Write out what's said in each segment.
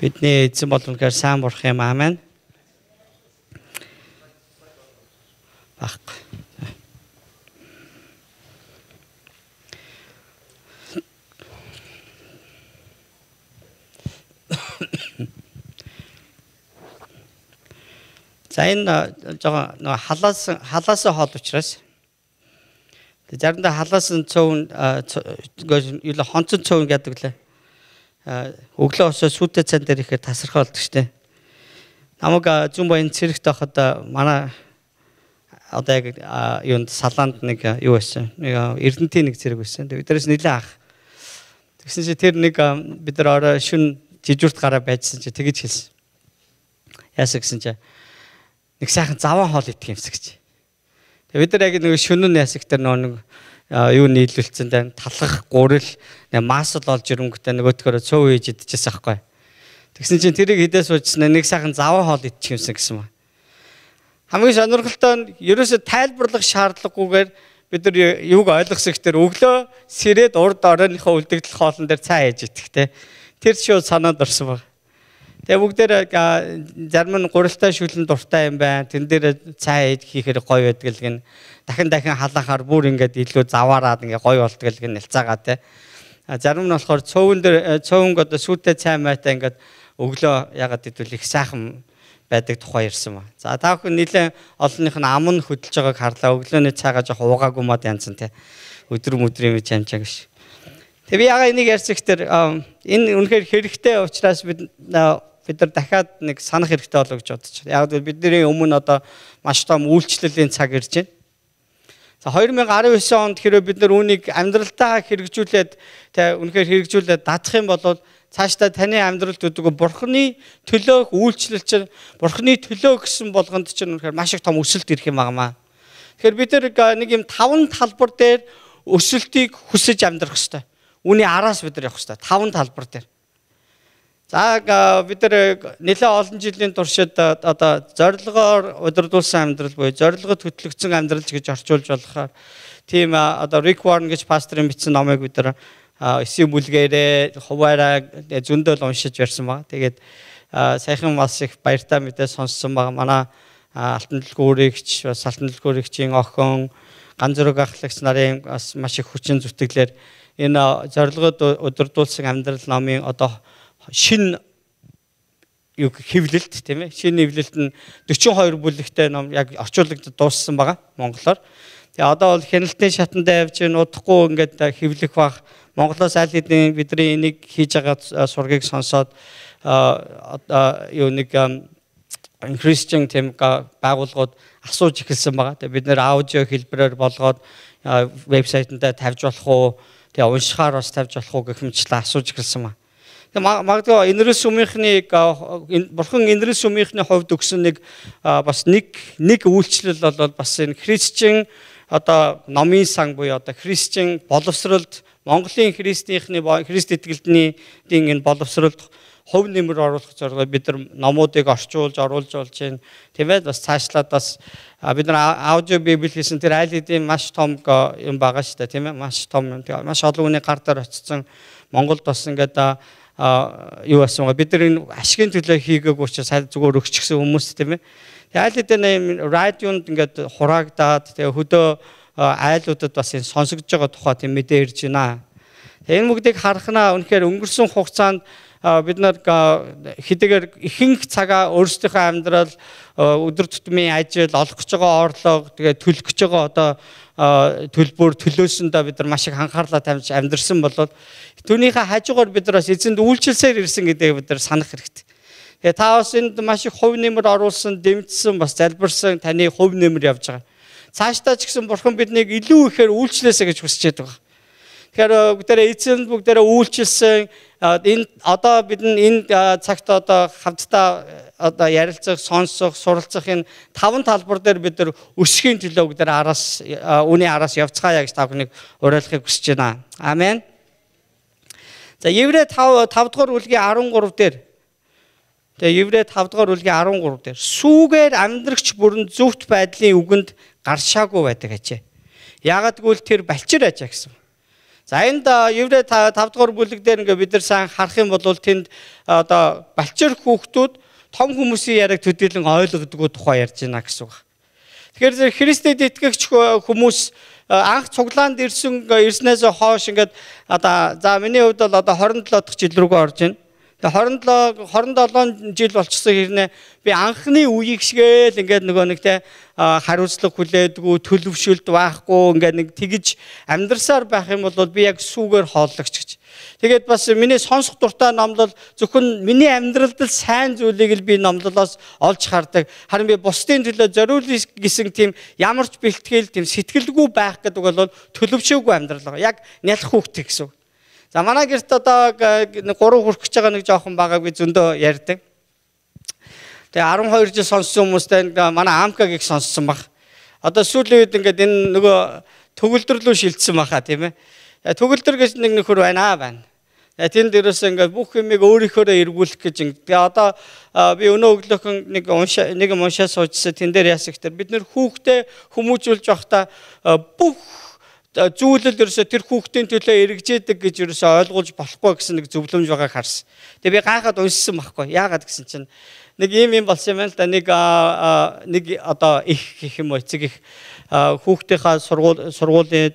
Бидний эзэн болгоноор сайн бурах юм аамен. Баггүй. За энэ жоо халаас хол учраас заримдаа халаасан цөөн юу л хонцон цөөн гэдэг лээ. Өглөө осоо сүтэ цан дээр ихээр тасархай болдог штэ. Намайг зүүн баян цэрэгт байхад манай одоо яг юунд салаанд нэг юу байсан. Нэг Эрдэнтийн нэг цэрэг байсан. Бид дээрээс нэлээ ах. Тэгсэн чи тэр нэг бид нар орой шүн жижигурт гараа байжсан чи тэгэж хэлсэн. Яасан гэсэн чи нэг сайхан заван хоол идэх юмсаг чи. Бид нар яг нэг шөнөн ясаг дээр нэг юу нийлүүлсэн дээ талах гурил масл олж ирэнгүүтээ нөгөөдгөөрөө цөв хийж идчихсэн байхгүй. Тэгсэн чинь тэрийг хідээ суучсан нэг сайхан заван хоол идчих юмсан гэсэн ба. Хамгийн сонирхолтой нь ерөөсө тайлбарлах шаардлагагүйгээр бид нар юуг ойлгосон гэхээр өглөө сэрээд урд оройныхоо үлдэгдэл хоолн дээр цаа хийж идэх те. Тэр шууд санаад орсон ба. Тэгээ бүгдээр зарим нь гурилтай шүлэн дуртай юм байна. Тэн дээр цай хийхээр гоё байдаг л гин. Дахин халаахаар бүр ингээд илүү заваараад ингээд гоё болдог л гин нэлцаагаа те. Зарим нь болохоор цөөнг одоо сүтэ цай майтай ингээд өглөө ягаад гэвэл их сайхан байдаг тухай ирсэн ба. За та бүхэн нэлээд олонных нь ам нь хөдөлж байгааг харлаа. Өглөөний цайгаа жоох уугаагүй мод янзан те. Өдөр мөдрийн үе чамчаа гэж. Тэгээ би ягаад энийг ярьсан гэхээр энэ үнэхээр хэрэгтэй учраас бид нар дахиад нэг санах хэрэгтэй болов гэж бодож байна. Яг л бидний өмнө одоо маш том үйлчлэлийн цаг ирж байна. За 2019 онд хэрвээ бид нар үүнийг амьдралдаа хэрэгжүүлээд үнэхээр хэрэгжүүлээд дадах юм бол цаашдаа таны амьдралд өгдөг бурхны төлөөх үйлчлэл чинь бурхны төлөө гэсэн болгонд чинь үнэхээр маш их том өсөлт ирэх юм байна. Тэгэхээр бид нар нэг юм 5 талбар дээр өсөлтийг хүсэж амьдрах хэрэгтэй. Үүний араас бид нар явах хэрэгтэй. 5 талбар дээр. За бид нар нэлээд олон жилийн туршид одоо зорилгоор удирдуулсан амьдрал буюу зорилгод хөтлөгдсөн амьдрал гэж орчуулж болохоор тийм одоо Рик Warren гэж пасторын бичсэн номыг бид нар эсийн бүлгээрээ хуваараа зөндөл уншиж ярьсан баг. Тэгээд саяхан бас их баяртай мэдээ сонссон баг. Манай алтан дэлгүүрэгч, бас алтан дэлгүүрэгчийн охин, ганц зэрэг ахлагч нарын бас маш их хүчин зүтгэлээр энэ зорилгод удирдуулсан амьдрал номын одоо шин юу хэвлэлт тийм ээ шинэ хэвлэлт нь 42 бүлэгтэй ном яг орчуулагдаад дууссан байгаа монголоор. Тэгээ одоо бол хяналтын шатанд явж удахгүй ингээд хэвлэх баг. Монголоос аль хэдийн бидний энийг хийж байгаа сургийг сонсоод одоо юу нэг Christian тийм байгууллагууд асууж эхэлсэн байгаа. Тэгээ бид нэр аудио хэлбэрээр болгоод вебсайтанда тавьж болох уу? Тэгээ уншихаар бас тавьж болох уу гэх мэтчлээ асууж эхэлсэн байна. Магадгүй энэрс сүмийнхний бурхан энэрс сүмийнхний хувьд өгсөн нэг бас нэг үйлчлэл бол бас энэ христчин одоо номын сан буюу одоо христчин боловсролд Монголын христийнхний христ итгэлтний энэ боловсролд хувь нэмэр оруулах зорилгоор бид нар номуудыг орчуулж оруулж болж байна. Тэгээд бас цаашлаад бас бид нар аудио библ хийсэн тэр айл хэдийн маш том юм байгаа шүү дээ тийм ээ маш том маш олон хүний гар дээр очсон Монголд бас ингээд юу асан бид нар энэ ашигын төлөө хийгээг учраас зүгээр өгчихсэн хүмүүс тийм ээ. Айл хэдийн радионд ингээд хураагдаад тэгээ хөдөө айлуудад бас энэ сонсогдож байгаа тухай тийм мэдээ ирж байна. Тэгээ энэ бүгдийг харахнаа үнэхээр өнгөрсөн хугацаанд бид нар хэдийгээр ихэнх цагаа өөрсдийнхөө амьдрал өдөр тутмын ажил олох гэж байгаа орлого тэгээ төлөх гэж байгаа одоо төлбөр төлөөсөндөө бид нар маш их анхаарлаа тавьж амьдэрсэн болол түүнийхээ хажуугаар бид нар бас эзэнд үйлчлсээр ирсэн гэдгийг бид нар санах хэрэгтэй. Тэгээ та бас энд маш их хувь нэмэр оруулсан, дэмжсэн, бас залбирсан таны хувь нэмэр явж байгаа. Цаашдаа ч гэсэн бурхан биднийг илүү ихээр үйлчлээсэ гэж хүсэж байгаа. Тэгэхээр бүгдээрээ эзэнд бүгдээрээ үйлчилсэн энэ одоо бид энэ цагт одоо хамтдаа одоо ярилцах, сонсох, суралцах энэ 5 талбар дээр бид нар өсөхийн төлөө бүгдээрээ араас үүний араас явцгаая гэж та бүхнийг уриалахыг хүсэж байна. Амен. За Еврей 5 дугаар бүлгийн 13 дээр тэгээ Еврей 5 дугаар бүлгийн 13 дээр сүүгээр амьдрагч бүрэн зөвхт байдлын үгэнд гаршаагүй байдаг ажээ. Яагад гэвэл тэр балчир ажаа гэсэн. За энд еврей 5 дугаар бүлэг дээр ингээ бид нар сайн харах юм бол тэнд одоо балчир хүүхдүүд том хүмүүсийн яриаг төдийлөн ойлгодгүй тухай ярьж байна гэсэн үг. Тэгэхээр Христэд итгэгч хүмүүс анх цуглаанд ирснээс хойш ингээд одоо за миний хувьд бол одоо 27 дахь жил рүүгээ орж байна. Тэгээ 27 жил болчихсон хэрнээ би анхны үеийг шигээл ингээд нөгөө нэг те хариуцлага хүлээдгүй, төлөвшөлт байхгүй ингээд нэг тэгж амьдрсаар байх юм бол би яг сүүгээр хооллогч гэж. Тэгээд бас миний сонсох дуртай номлол зөвхөн миний амьдралд л сайн зүйлийг л би номлолоос олж хардаг. Харин би бусдын төлөө зориулъя гэсэн тийм ямар ч бэлтгэл, тийм сэтгэлгүй байх гэдэг бол төлөвшөөгүй амьдрал байгаа. Яг нялх хүүхдээ гэсэн. За манай гэрт одоо 3 хүрэх гэж байгаа нэг жоохон байгааг би зөндөө ярьдаг. Тэгээ 12 жил сонссон хүмүүстэй манай амкаг их сонссон баг. Одоо сүүлийн үед ингээд энэ нөгөө төгөлдөр рүү шилжсэн баха тийм ээ. Төгөлдөр гэж нэг нөхөр байна. Тэнд дээрээс ингээд бүх юмыг өөрийнхөө эргүүлэх гэж ингээд. Тэгээ одоо би өнөө өглөөхөн нэг уншаа суужсэн тэн дээр яасан гэхээр бид нэр хүүхдээ хүмүүжүүлж явахдаа бүх зүйлэл ерөөсө тэр хүүхдийн төлөө эргэжээдэг гэж ерөөсө ойлгуулж болохгүй гэсэн нэг зөвлөмж байгааг харсан. Тэгээ би гайхаад уншсан байхгүй. Яагаад гэсэн чинь нэг юм болсон юм байна л да. Нэг одоо их гэх юм уу эцэг их хүүхдийнхаа сургуулийн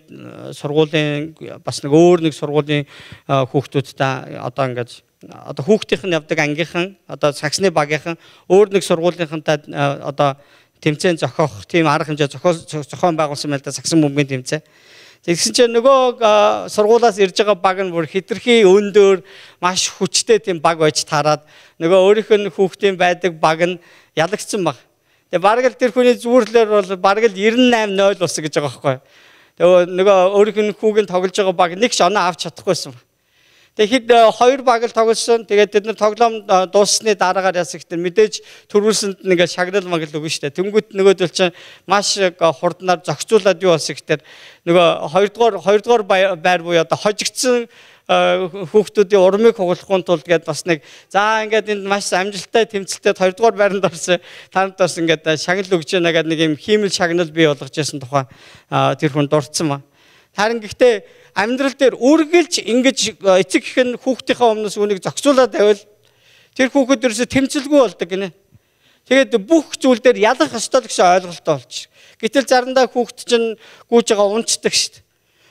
бас нэг өөр нэг сургуулийн хүүхдүүдтэй одоо ингээд одоо хүүхдийнх нь явдаг ангийнхан одоо саксны багийнхан өөр нэг сургуулийнхантай одоо тэмцээн зохиох тийм арга хэмжээ зохион байгуулсан байл да саксан бөмбөгийн тэмцээн. Тэгсэн чинь нөгөө сургуулаас ирж байгаа баг нь бүр хитрхи өндөр маш хүчтэй тийм баг байж таарад нөгөө өөрийнх нь хүүхдийн байдаг баг нь ялагдсан баг. Тэгээ бараг л тэр хүний зүүрлэр бол бараг л 98-0 болсон гэж байгаа байхгүй. Тэгээ нөгөө өөрийнх нь хүүгийн тоглож байгаа баг нэг ч оноо авч чадахгүйсэн. Тэгээд хоёр баг л тоглосон. Тэгээд тэд нар тоглоом дууссаны дараагаар яасан гэхээр мэдээж төрүүлсэнд нэг шагнал магл өгнө штэ. Тэнгүүт нөгөөдөл чинь маш хурднаар зохицуулаад юу болсон гэхээр нөгөө хоёрдугаар байр буюу одоо хожигдсан хүүхдүүдийн урмыг хугалахын тулд гээд бас нэг за ингээд энд маш амжилттай тэмцэлтэд хоёрдугаар байранд орсон. Танд бас ингээд шагнал өгч яана гэдэг нэг юм хиймэл шагнал бий болгож байсан тухай тэр хүн дурдсан ба. Харин гэхдээ амьдрал дээр үргэлж ингэж эцэг их нь хүүхдийнхээ өмнөөс үнийг зохицуулаад байвал тэр хүүхэд ерөөсө тэмцэлгүй болдог гинэ. Тэгээд бүх зүйл дээр ялах ёстой гэсэн ойлголттой болчих. Гэтэл заримдаа хүүхэд чинь гүйж байгаа унцдаг шүү дээ.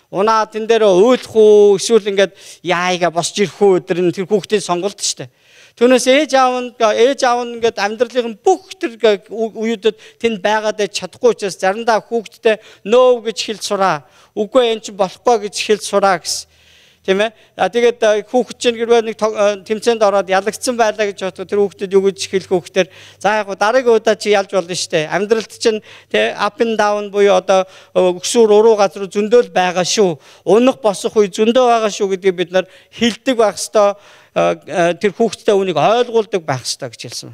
Унаа тэн дээр уйлах уу эсвэл ингээд яайга босч ирэх үү өдөр нь тэр хүүхдийн сонголт шүү дээ. Түүнээс ээж аав нь ингээд амьдралын бүх тэр үеүүдэд тэнд байгаад чадахгүй учраас заримдаа хүүхдтэй нөө гэж хэлж сураа. Үгүй энэ чинь болохгүй гэж хэлж сураа гэсэн. Тийм ээ. Тэгээд хүүхэд чинь гэрвээ нэг тэмцээнд ороод ялагдсан байлаа гэж бодоход тэр хүүхдэд юу гэж хэлэх вэ гэхээр за яг дараагийн удаа чи ялж болно шүү дээ. Амьдралд чинь тий up and down буюу одоо өксүр уруу газар зөндөл байгаа шүү. Унах босох үе зөндөө байгаа шүү гэдгийг бид нар хэлдэг байх ёстой. Тэр хүүхдтэй үнийг ойлгуулдаг байх ёстой гэж хэлсэн.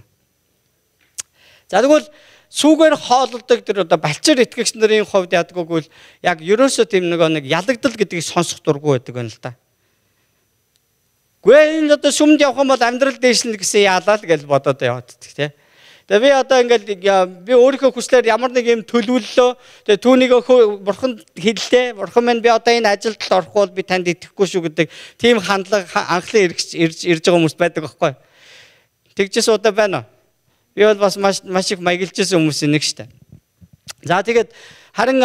За тэгвэл сүүгээр хоололдог тэр одоо балчир итгэгч нарын хувьд ядггүй л яг ерөөсөө тийм нэг ялагдал гэдгийг сонсох дургүй байдаг байна л да. Гүй энэ одоо сүмд явах юм бол амьдрал дээшлэн гэсэн яалаа л гэж бодоод яваад идэх тий. Тэгээ би одоо ингээд би өөрийнхөө хүслээр ямар нэг юм төлөвлөлөө тэгээ түүнийг бурханд хэллээ. Бурхан минь би одоо энэ ажилд орохгүй бол би танд итгэхгүй шүү гэдэг тийм хандлага анхлын ирж байгаа хүмүүс байдаг байхгүй. Тэгжээс удаа байна уу? Би бол бас маш их маяглажсэн хүмүүсийн нэг штэ. За тэгээд харин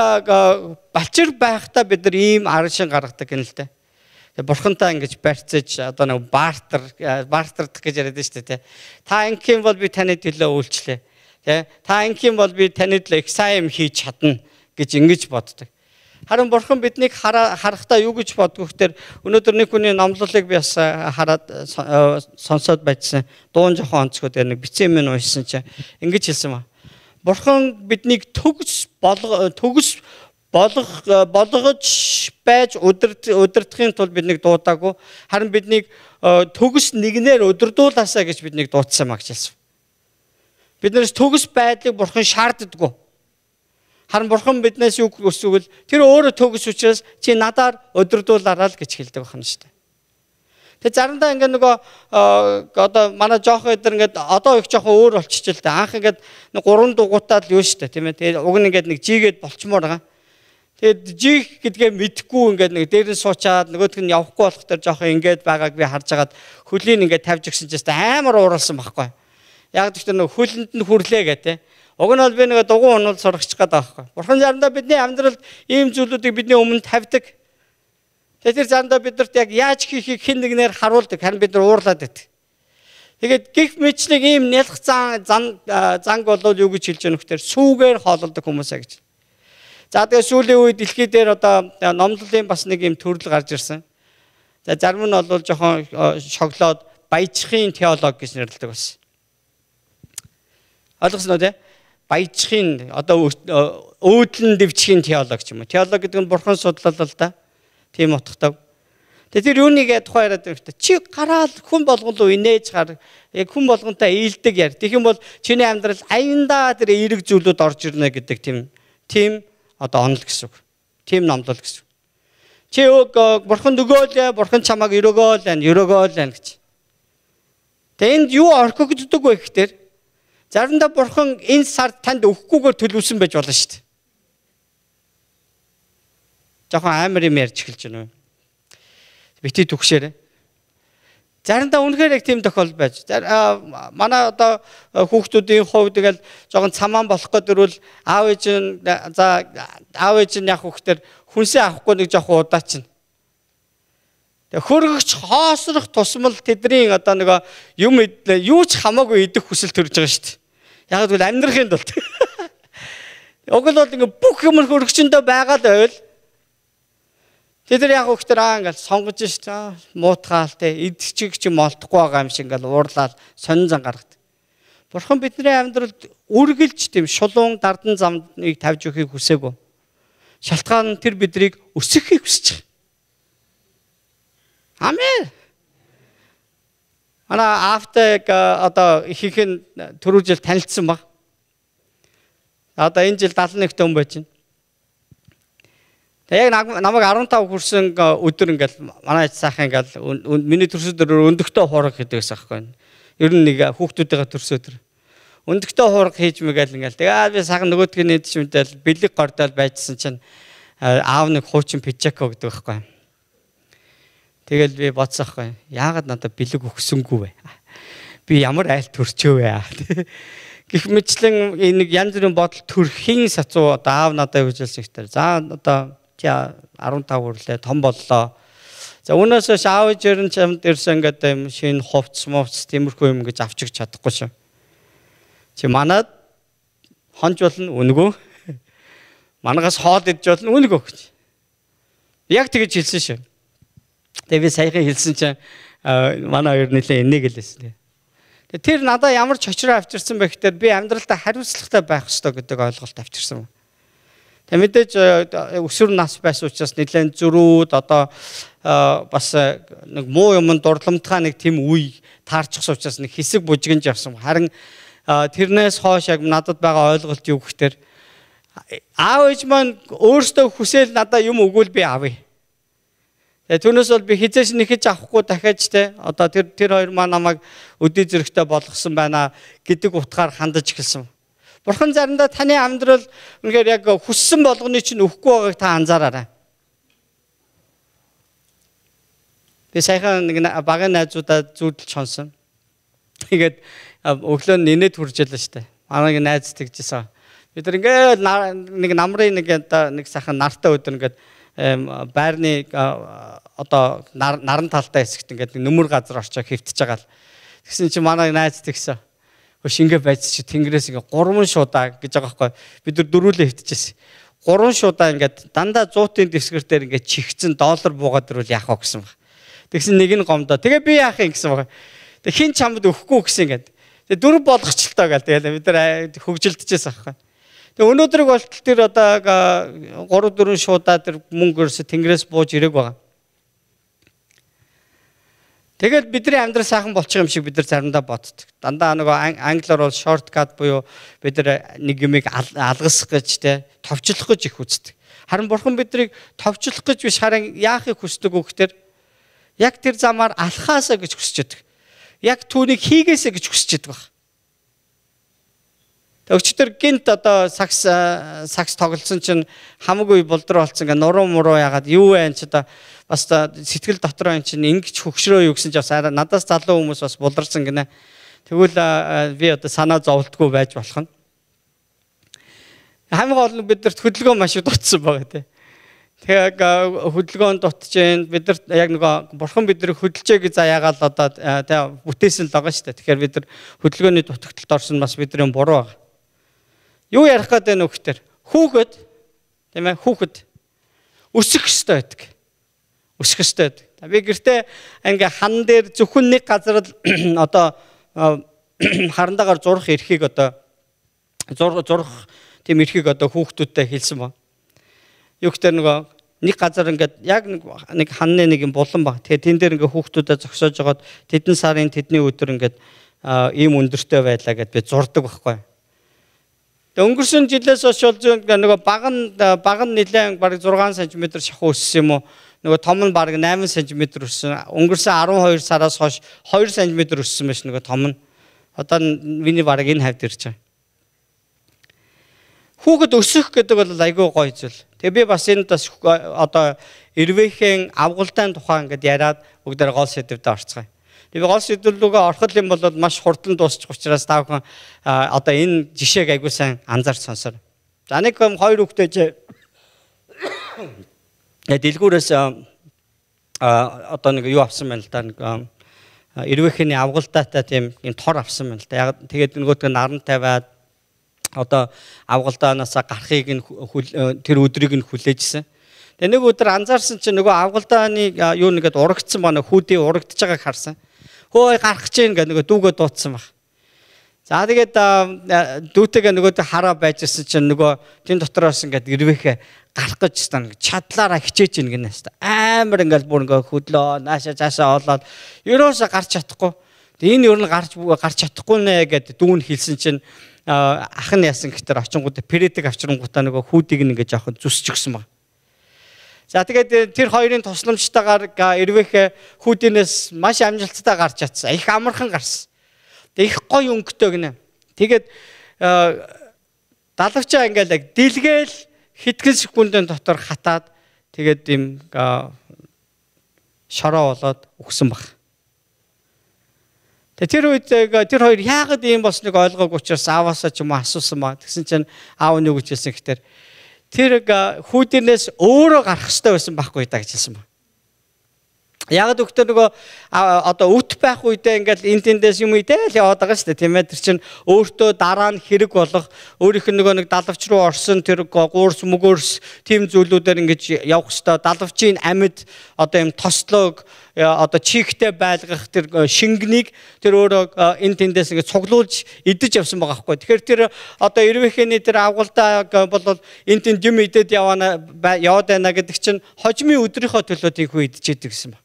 балчир байхдаа бид нар ийм арга шин гаргадаг юм л дээ. Бурхантай ингэж барьцаж одоо нэг бартардах гэж яриад штэ тий. Та ингэх юм бол би таны төлөө үйлчлээ. Тий. Та ингэх юм бол би таны төлөө их сайн юм хийж чадна гэж ингэж боддог. Харин бурхан биднийг харахтаа юу гэж бодгоо гэхээр өнөөдөр нэг хүний номлолыг би бас хараад сонсоод байжсан. Дуун жоохон онцгой дээр нэг бицэн минь уншсан чинь ингэж хэлсэн ба. Бурхан биднийг төгс болгож байж удирдахын тулд биднийг дуудаагүй. Харин биднийг төгс нэгнээр удирдуулаасаа гэж биднийг дуудсан маа гэж хэлсэн. Биднээс төгс байдлыг бурхан шаарддаггүй. Харин бурхан биднээс юу хүсвэл тэр өөрөө төгс учраас чи надаар удирдуулаарай л гэж хэлдэг байна шүү дээ. Тэгээ заримдаа ингээ нөгөө одоо манай жоох өдөр ингээ одоо их жоохон өөр болчихж л дээ. Анх ингээ 3 дугуйтаа л юу шүү дээ тийм ээ. Тэгээ уг нь ингээ нэг жигээд болчмоор байгаа. Тэгээд жих гэдгээ мэдхгүй ингээд нэг дээр нь суучаад нөгөөдг нь явахгүй болох төр жоохон ингээд байгааг би харж агаад хөлийг ингээд тавьж өгсөн чинь амар ууралсан байхгүй. Яг гэхдээ нэг хөлөнд нь хүрлээ гэдэг. Уг нь бол би нэг дугуй унал сурагч гэдэг байхгүй. Бурхан заримдаа бидний амьдралд ийм зүйлүүдийг бидний өмнө тавьдаг. Тэгэхээр заримдаа бидэрт яг яаж хийхийг хэн нэгнээр харуулдаг. Харин бид нар уурлаад байдаг. Тэгээд гих мэтлэг ийм нялх занг болол юу гэж хэлж байгаа нөхдөр сүүгээр хоололдог хүмүүсээ гэж. За тэгээд сүүлийн үед дэлхий дээр одоо номлолын бас нэг юм төрөл гарч ирсэн. За зарим нь бол жоохон шоглоод баяжхын теологи гэж нэрлэдэг бас. Ойлгосноо тий? Баяжхын одоо өөдлөн дэвчхийн теологи ч юм уу. Теологи гэдэг нь бурхан судлал л да. Тийм утгатай. Тэгээд тэр юуныг тухай яриад байгаа чи гараал хүн болгон руу инээж гар яг хүн болгонтой ээлдэг яар. Тэгэх юм бол чиний амьдрал аяндаа тэр эерэг зүйлүүд орж ирнэ гэдэг тийм одоо онол гэсэн үг. Тийм номлол гэсэн. Чи бурхан өгөөлээ, бурхан чамайг өрөөгөөл гэж. Тэгээд энд юу орхигддог вэ гэхээр заримдаа бурхан энэ сард танд өгөхгүйгээр төлөвлөсөн байж болно шүү дээ. Жохон амар юм ярьж эхэлж байна уу? Бити түгшээрээ. Заримдаа үнэхээр яг тийм тохиол байж. Манай одоо хүүхдүүдийн хувьд тэгэл жоохон цамаан болох гэдэрвэл аав ээж нь яг хүүхдэр хүнсээ авахгүй нэг жоохон удаачин. Тэг хөргөгч хоосрох тусмал тэдний одоо нэг юм юу ч хамаагүй идэх хүсэл төрж байгаа шүү дээ. Яг л амьдрахын тулд. Уг нь бол ингээ бүх юм хөргөгчөндөө байгаа л байвал тэд нар яг хүүхдэр ингээл сонгож шээ муутгаал те идчих ч юм олдохгүй байгаа юм шиг ингээл уурлаад сонин зан гаргад. Бурхан бидний амьдралд үргэлж тийм шулуун дардан замыг тавьж өгөхийг хүсээгүй. Шалтгаан нь тэр бидрийг өсгөхийг хүсэж байгаа. Амен. Ана автаг одоо ихэнх нь түрүү жил танилцсан баг. Одоо энэ жил 71 хүн байж байна. Яг намайг 15 хүрсэн өдөр ингээл манай сайхан ингээл миний төрсөдөр өндөгтөө хуурга хийдэгс аахгүй. Ер нь нэг хүүхдүүдийн төрсөдөр. Өндөгтөө хуурга хийж мэгээл ингээл тэгээ би сайхан нөгөөдгийн нийт шимтэл бэлэг гордол байжсэн чинь аав нэг хуучин пижако гэдэг байхгүй. Тэгэл би бодсон аахгүй. Яагаад надад бэлэг өгсөнгүй вэ? Би ямар айл төрчөө вэ? Гэх мэтлэн нэг янз бүрийн бодол төрхийн сацуу одоо аав надад юу гэж хэлсэн гэхээр за одоо 15 хүрлээ том боллоо. За өнөөсөө аав ээж нь чамд ирсэн гэдэг шинэ хувцс мовц тиймэрхүү юм гэж авч өгч чадахгүй шүү. Чи манад хонж болно үнэгүй. Манагаас хоол идж болно үнэгүй гэж. Яг тэгэж хэлсэн шүү. Тэгээ би саяхан хэлсэн чинь манай хоёр нэлээ энийг хэлсэн. Тэгээ тэр надад ямар ч очроо авчирсан бэ гэхээр би амьдралдаа хариуцлагатай байх ёстой гэдэг ойлголт авчирсан. Тэгээ мэдээж өсвөр нас байсан учраас нэлээд зөрүүд одоо бас нэг муу юмд дурламтгай нэг тийм үе таарчихсан учраас нэг хэсэг бужигнж явсан. Харин тэрнээс хойш яг надад байгаа ойлголт юу гэхээр аав ээж маань өөрсдөө хүсэл надад юм өгвөл би авъя. Тэгээ түүнээс бол би хизээш нэхэж авахгүй дахиад те одоо тэр хоёр маань намайг өдөө зэрэгтэй болгосон байна гэдэг утгаар хандаж эхэлсэн. Бурхан заримдаа таны амьдрал үнэхээр яг хүссэн болгоны чинь өгөхгүй байгааг та анзаараарай. Би саяхан нэг багын найзуудаа зүүдэлж сонсон. Тэгээд өглөө нэнэд хүржээлээ штэ. Манайг найз тэгжсэн. Бид нар ингээд нэг намрын нэг сайхан нартай өдөр ингээд байрны одоо наран талтай хэсэгт ингээд нүмер газар орчоо хөвтөж байгаа л. Тэгсэн чинь манай найз тэгсэн. Шингээ байцч тэнгэрээс ингээ 3 шуудаа гэж байгаа байхгүй. Бид нар дөрүүлээ хитчихсэн. 3 шуудаа ингээд дандаа 100-ын дэвсгэр дээр ингээд чихцэн доллар буугаад ирвэл яах вэ гэсэн баг. Тэгсэн нэг нь гомдоо. Тэгээ би яах юм гэсэн баг. Тэг хин чамд өгөхгүй гэсэн ингээд. Тэг дөрөв болгочлоо гэл. Тэгэл бид нар хөгжилдөжсэн байхгүй. Тэг өнөөдрийг болтол тэр одоо 3-4 шуудаа тэр мөнгө өрсө тэнгэрээс бууж ирээг байгаа. Тэгэл бидний амьдрал сайхан болчих юм шиг бид нар заримдаа боддог. Дандаа нөгөө англиар бол shortcut буюу бид нар нэг юмыг алгасах гэж те товчлох гэж их үздэг. Харин бурхан биднийг товчлох гэж биш харин яахыг хүсдэг вэ гэхээр яг тэр замаар алхаасаа гэж хүсэж байдаг. Яг түүнийг хийгээсэ гэж хүсэж байдаг баг. Өчтөр гинт одоо сакс тоглолцсон чинь хамаагүй болдроо болцсон ингээ нуруу муруу ягаад юу вэ ч одоо бас сэтгэл дотроо эн чинь ингэж хөгшрөө юу гэсэн ч бас надаас залуу хүмүүс бас буларсан гинэ. Тэгвэл би одоо санаа зовлтгүй байж болох нь. Хамгийн гол нь бидэрт хөдөлгөөн маш их дутсан байгаа тий. Тэгээд хөдөлгөөн дутж जैन бидэрт яг нөгөө бурхан биднийг хөдөлжээ гэж заяагаал одоо тий бүтээсэн л байгаа шүү дээ. Тэгэхээр бид нар хөдөлгөөний дутагталд орсон бас бидний буруу байгаа. Юу ярих гэдэг нь өгөхтөр хүүхэд тийм ээ хүүхэд өсөх ёстой байдаг. Өсөх ёстой байдаг. Би гэртээ ингээ хан дээр зөвхөн нэг газар л одоо харандагаар зурх эрхийг одоо зурх тийм эрхийг одоо хүүхдүүдтэй хэлсэн ба. Юу гэхээр нөгөө нэг газар ингээд яг нэг ханны нэг юм булан ба. Тэгээ тэн дээр ингээ хүүхдүүдэд зогсоож жагаад тэдэн сарын тэдний өдөр ингээд ийм өндөртэй байлаа гэд би зурдаг байхгүй. Тэгээ өнгөрсөн жилээс хойш бол нөгөө баг нь нэлээд бараг 6 см шахуу өссөн юм уу? Нөгөө том нь бараг 8 см өссөн. Өнгөрсөн 12 сараас хойш 2 см өссөн байж нөгөө том нь. Одоо миний бараг энэ хавьд ирж байгаа. Хүүхэд өсөх гэдэг бол айгүй гоё зүйл. Тэгээ би бас энэ бас одоо эрвээхэн авгалдаан тухай ингээд яриад бүгдээр гол сэдвээр орцгоё. Тэгээ гол сэдвлүүгээ орхол юм бол маш хурдан дуусчих учраас та бүхэн одоо энэ жишээг айгүй сайн анзаарч сонсоор. За нэг хоёр хүүхдтэй дэлгүүрээс одоо нэг юу авсан байна л да нэг эрвээхний авгалдаатай тийм тор авсан байна л да. Яг тэгээд нөгөөдгөө наран тавиад одоо авгалдаанаас гарахыг нь тэр өдрийг нь хүлээжсэн. Тэгээ нэг өдөр анзаарсан чинь нөгөө авгалдааны юу нэгэд урагдсан ба хүүдийн урагдж байгааг харсан. Хөөе гарах гэж гэнэ нөгөө дүүгээ дуудсан баг. За тэгээд дүүтэйгээ нөгөө хараа байжсэн чинь нөгөө тэн дотроос ингээд ирвэхэ гарах гэж стан чадлаараа хичээж ийн гэнэ хэвээр амар ингээд бүр ингээд хөдлөө наашаа цаашаа олоод ерөөсө гарч чадахгүй. Тэгээ энэ ер нь гарч чадахгүй нэ гэд дүүн хэлсэн чинь ах нь яасан гэхтэр очингууд прэдэг авчрангуудаа нөгөө хүүдийг ингээд жоохон зүсч өгсөн баг. За тэгээд тэр хоёрын тусламжтайгаар ирвэх хүүдийнээс маш амжилттай гарч чадсан. Их амархан гарсан. Тэг их гоё өнгөтэй гинэ. Тэгээд далавчаа ингээл яг дэлгээл хэдхэн секундын дотор хатаад тэгээд им шороо болоод өгсөн баг. Тэр үед тэр хоёр яагаад ийм болсныг ойлгоогүй учраас ааваасаа ч юм уу асуусан ба. Тэгсэн чинь аав нь юу гэж хэлсэн гэхээр тэр хүүдийнээс өөрөө гарах хэрэгтэй байсан байхгүй даа гэж хэлсэн ба. Яг өгтөр нөгөө одоо өвт байх үедээ ингээл эн тэндээс юм идэл яваад байгаа шүү дээ тийм ээ. Тэр чинь өөртөө дараа нь хэрэг болох өөрийнх нь нөгөө нэг далавч руу орсон тэр гуурс мөгөөрс тийм зүйлүүдээр ингэж явах хэрэгтэй. Далавчийн амьд одоо юм тослог одоо чихтэй байлгах тэр шингэнийг тэр өөрөө эн тэндээс ингэ цуглуулж идэж явсан байгаа байхгүй. Тэгэхээр тэр одоо ирвэхний тэр авгалдаа бол эн тэнд юм идээд яваад байна гэдэг чинь хожимын өдрийнхөө төлөө тийхүү идэж идэг гэсэн ба.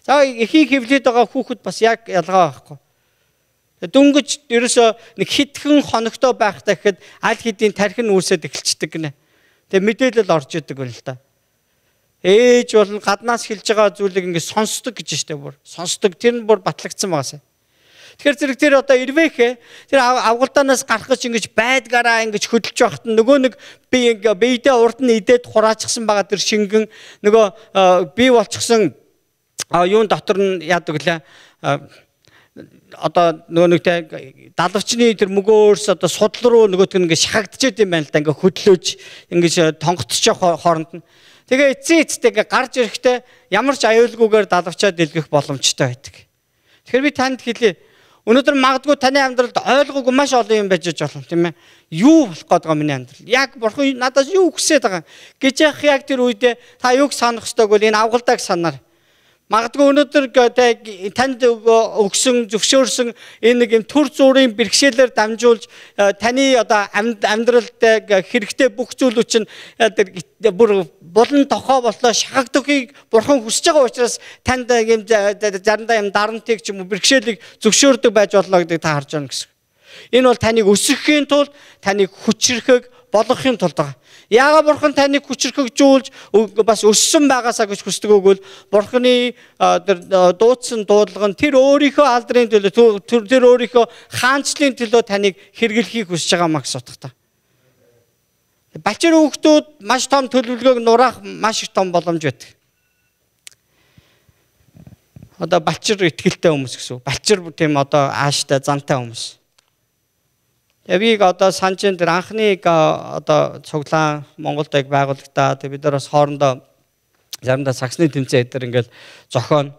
За ихийг хөвлөд байгаа хүүхэд бас яг ялгаа байхгүй. Дөнгөж ерөөсөө нэг хитгэн хоногтой байхтай гэхэд аль хэдийн тархин үүсээд эхэлчихдэг гинэ. Тэгээ мэдээлэл орж идэг байна л да. Ээж бол гаднаас хэлж байгаа зүйлийг ингэ сонсдог гэж штэ бүр. Сонсдог тэр нь бүр батлагдсан байгаасаа. Тэгэхээр зэрэг тэр одоо ирвэхэ тэр авгалдаанаас гарах гэж ингэж байдгаараа ингэж хөдөлж байхад нөгөө нэг би ингээ биедээ урд нь идээд хураачсан байгаа тэр шингэн нөгөө бий болчихсон юун дотор нь яадаг лээ одоо нөгөө нэг далавчны тэр мөгөөрс одоо судал руу нөгөөтг нь ингээ шахагдчихэд юм байна л да ингээ хөдлөөж ингээ тонготчих хооронд нь тэгээ эцээцтэй ингээ гарч ирэхдээ ямар ч аюулгүйгээр далавчаа дэлгэх боломжтой байдаг. Тэгэхээр би танд хэлье өнөөдөр магадгүй таны амьдралд ойлгоогүй маш олон юм байж болно тийм ээ. Юу болох гээд байгаа миний амьдрал? Яг бурхан надаас юу хүсэж байгаа? Гэж яах яг тэр үедээ та юуг санах ёстойг бол энэ авгалдааг санаар. Магадгүй өнөөдөр танд өгсөн зөвшөөрсөн энэ нэг юм төр зүрийн бэрхшээлээр дамжуулж таны одоо амьдралд хэрэгтэй бүх зүйлүүд чинь бүр болон тохоо боллоо шахагдахыг бурхан хүсэж байгаа учраас танд юм заримдаа юм дарамтыг ч юм уу бэрхшээлийг зөвшөөрдөг байж боллоо гэдгийг та харж байна гэсэн. Энэ бол таныг өсгөхийн тулд таныг хүчрэхэг болгохын тулд байгаа. Яагаад бурхан таныг хүчрхэгжүүлж бас өссөн байгаасаа гэж хүсдэг өгвөл бурханы тэр дуудсан дуудлага нь тэр өөрийнхөө алдрын төлөө тэр өөрийнхөө хаанчлалын төлөө таныг хэрэглэхийг хүсэж байгаа маа гэсэн утгатай. Балчир хүүхдүүд маш том төлөвлөгөөг нураах маш их том боломж байдаг. Одоо балчир итгэлтэй хүмүүс гэсэн. Балчир тийм одоо ааштай зантай хүмүүс. Явиг одоо санжин дээр анхны одоо цуглаан Монголд яг байгуулагдаа. Бид нар бас хоорондоо заримдаа саксны тэмцээн дээр ингээл зохион.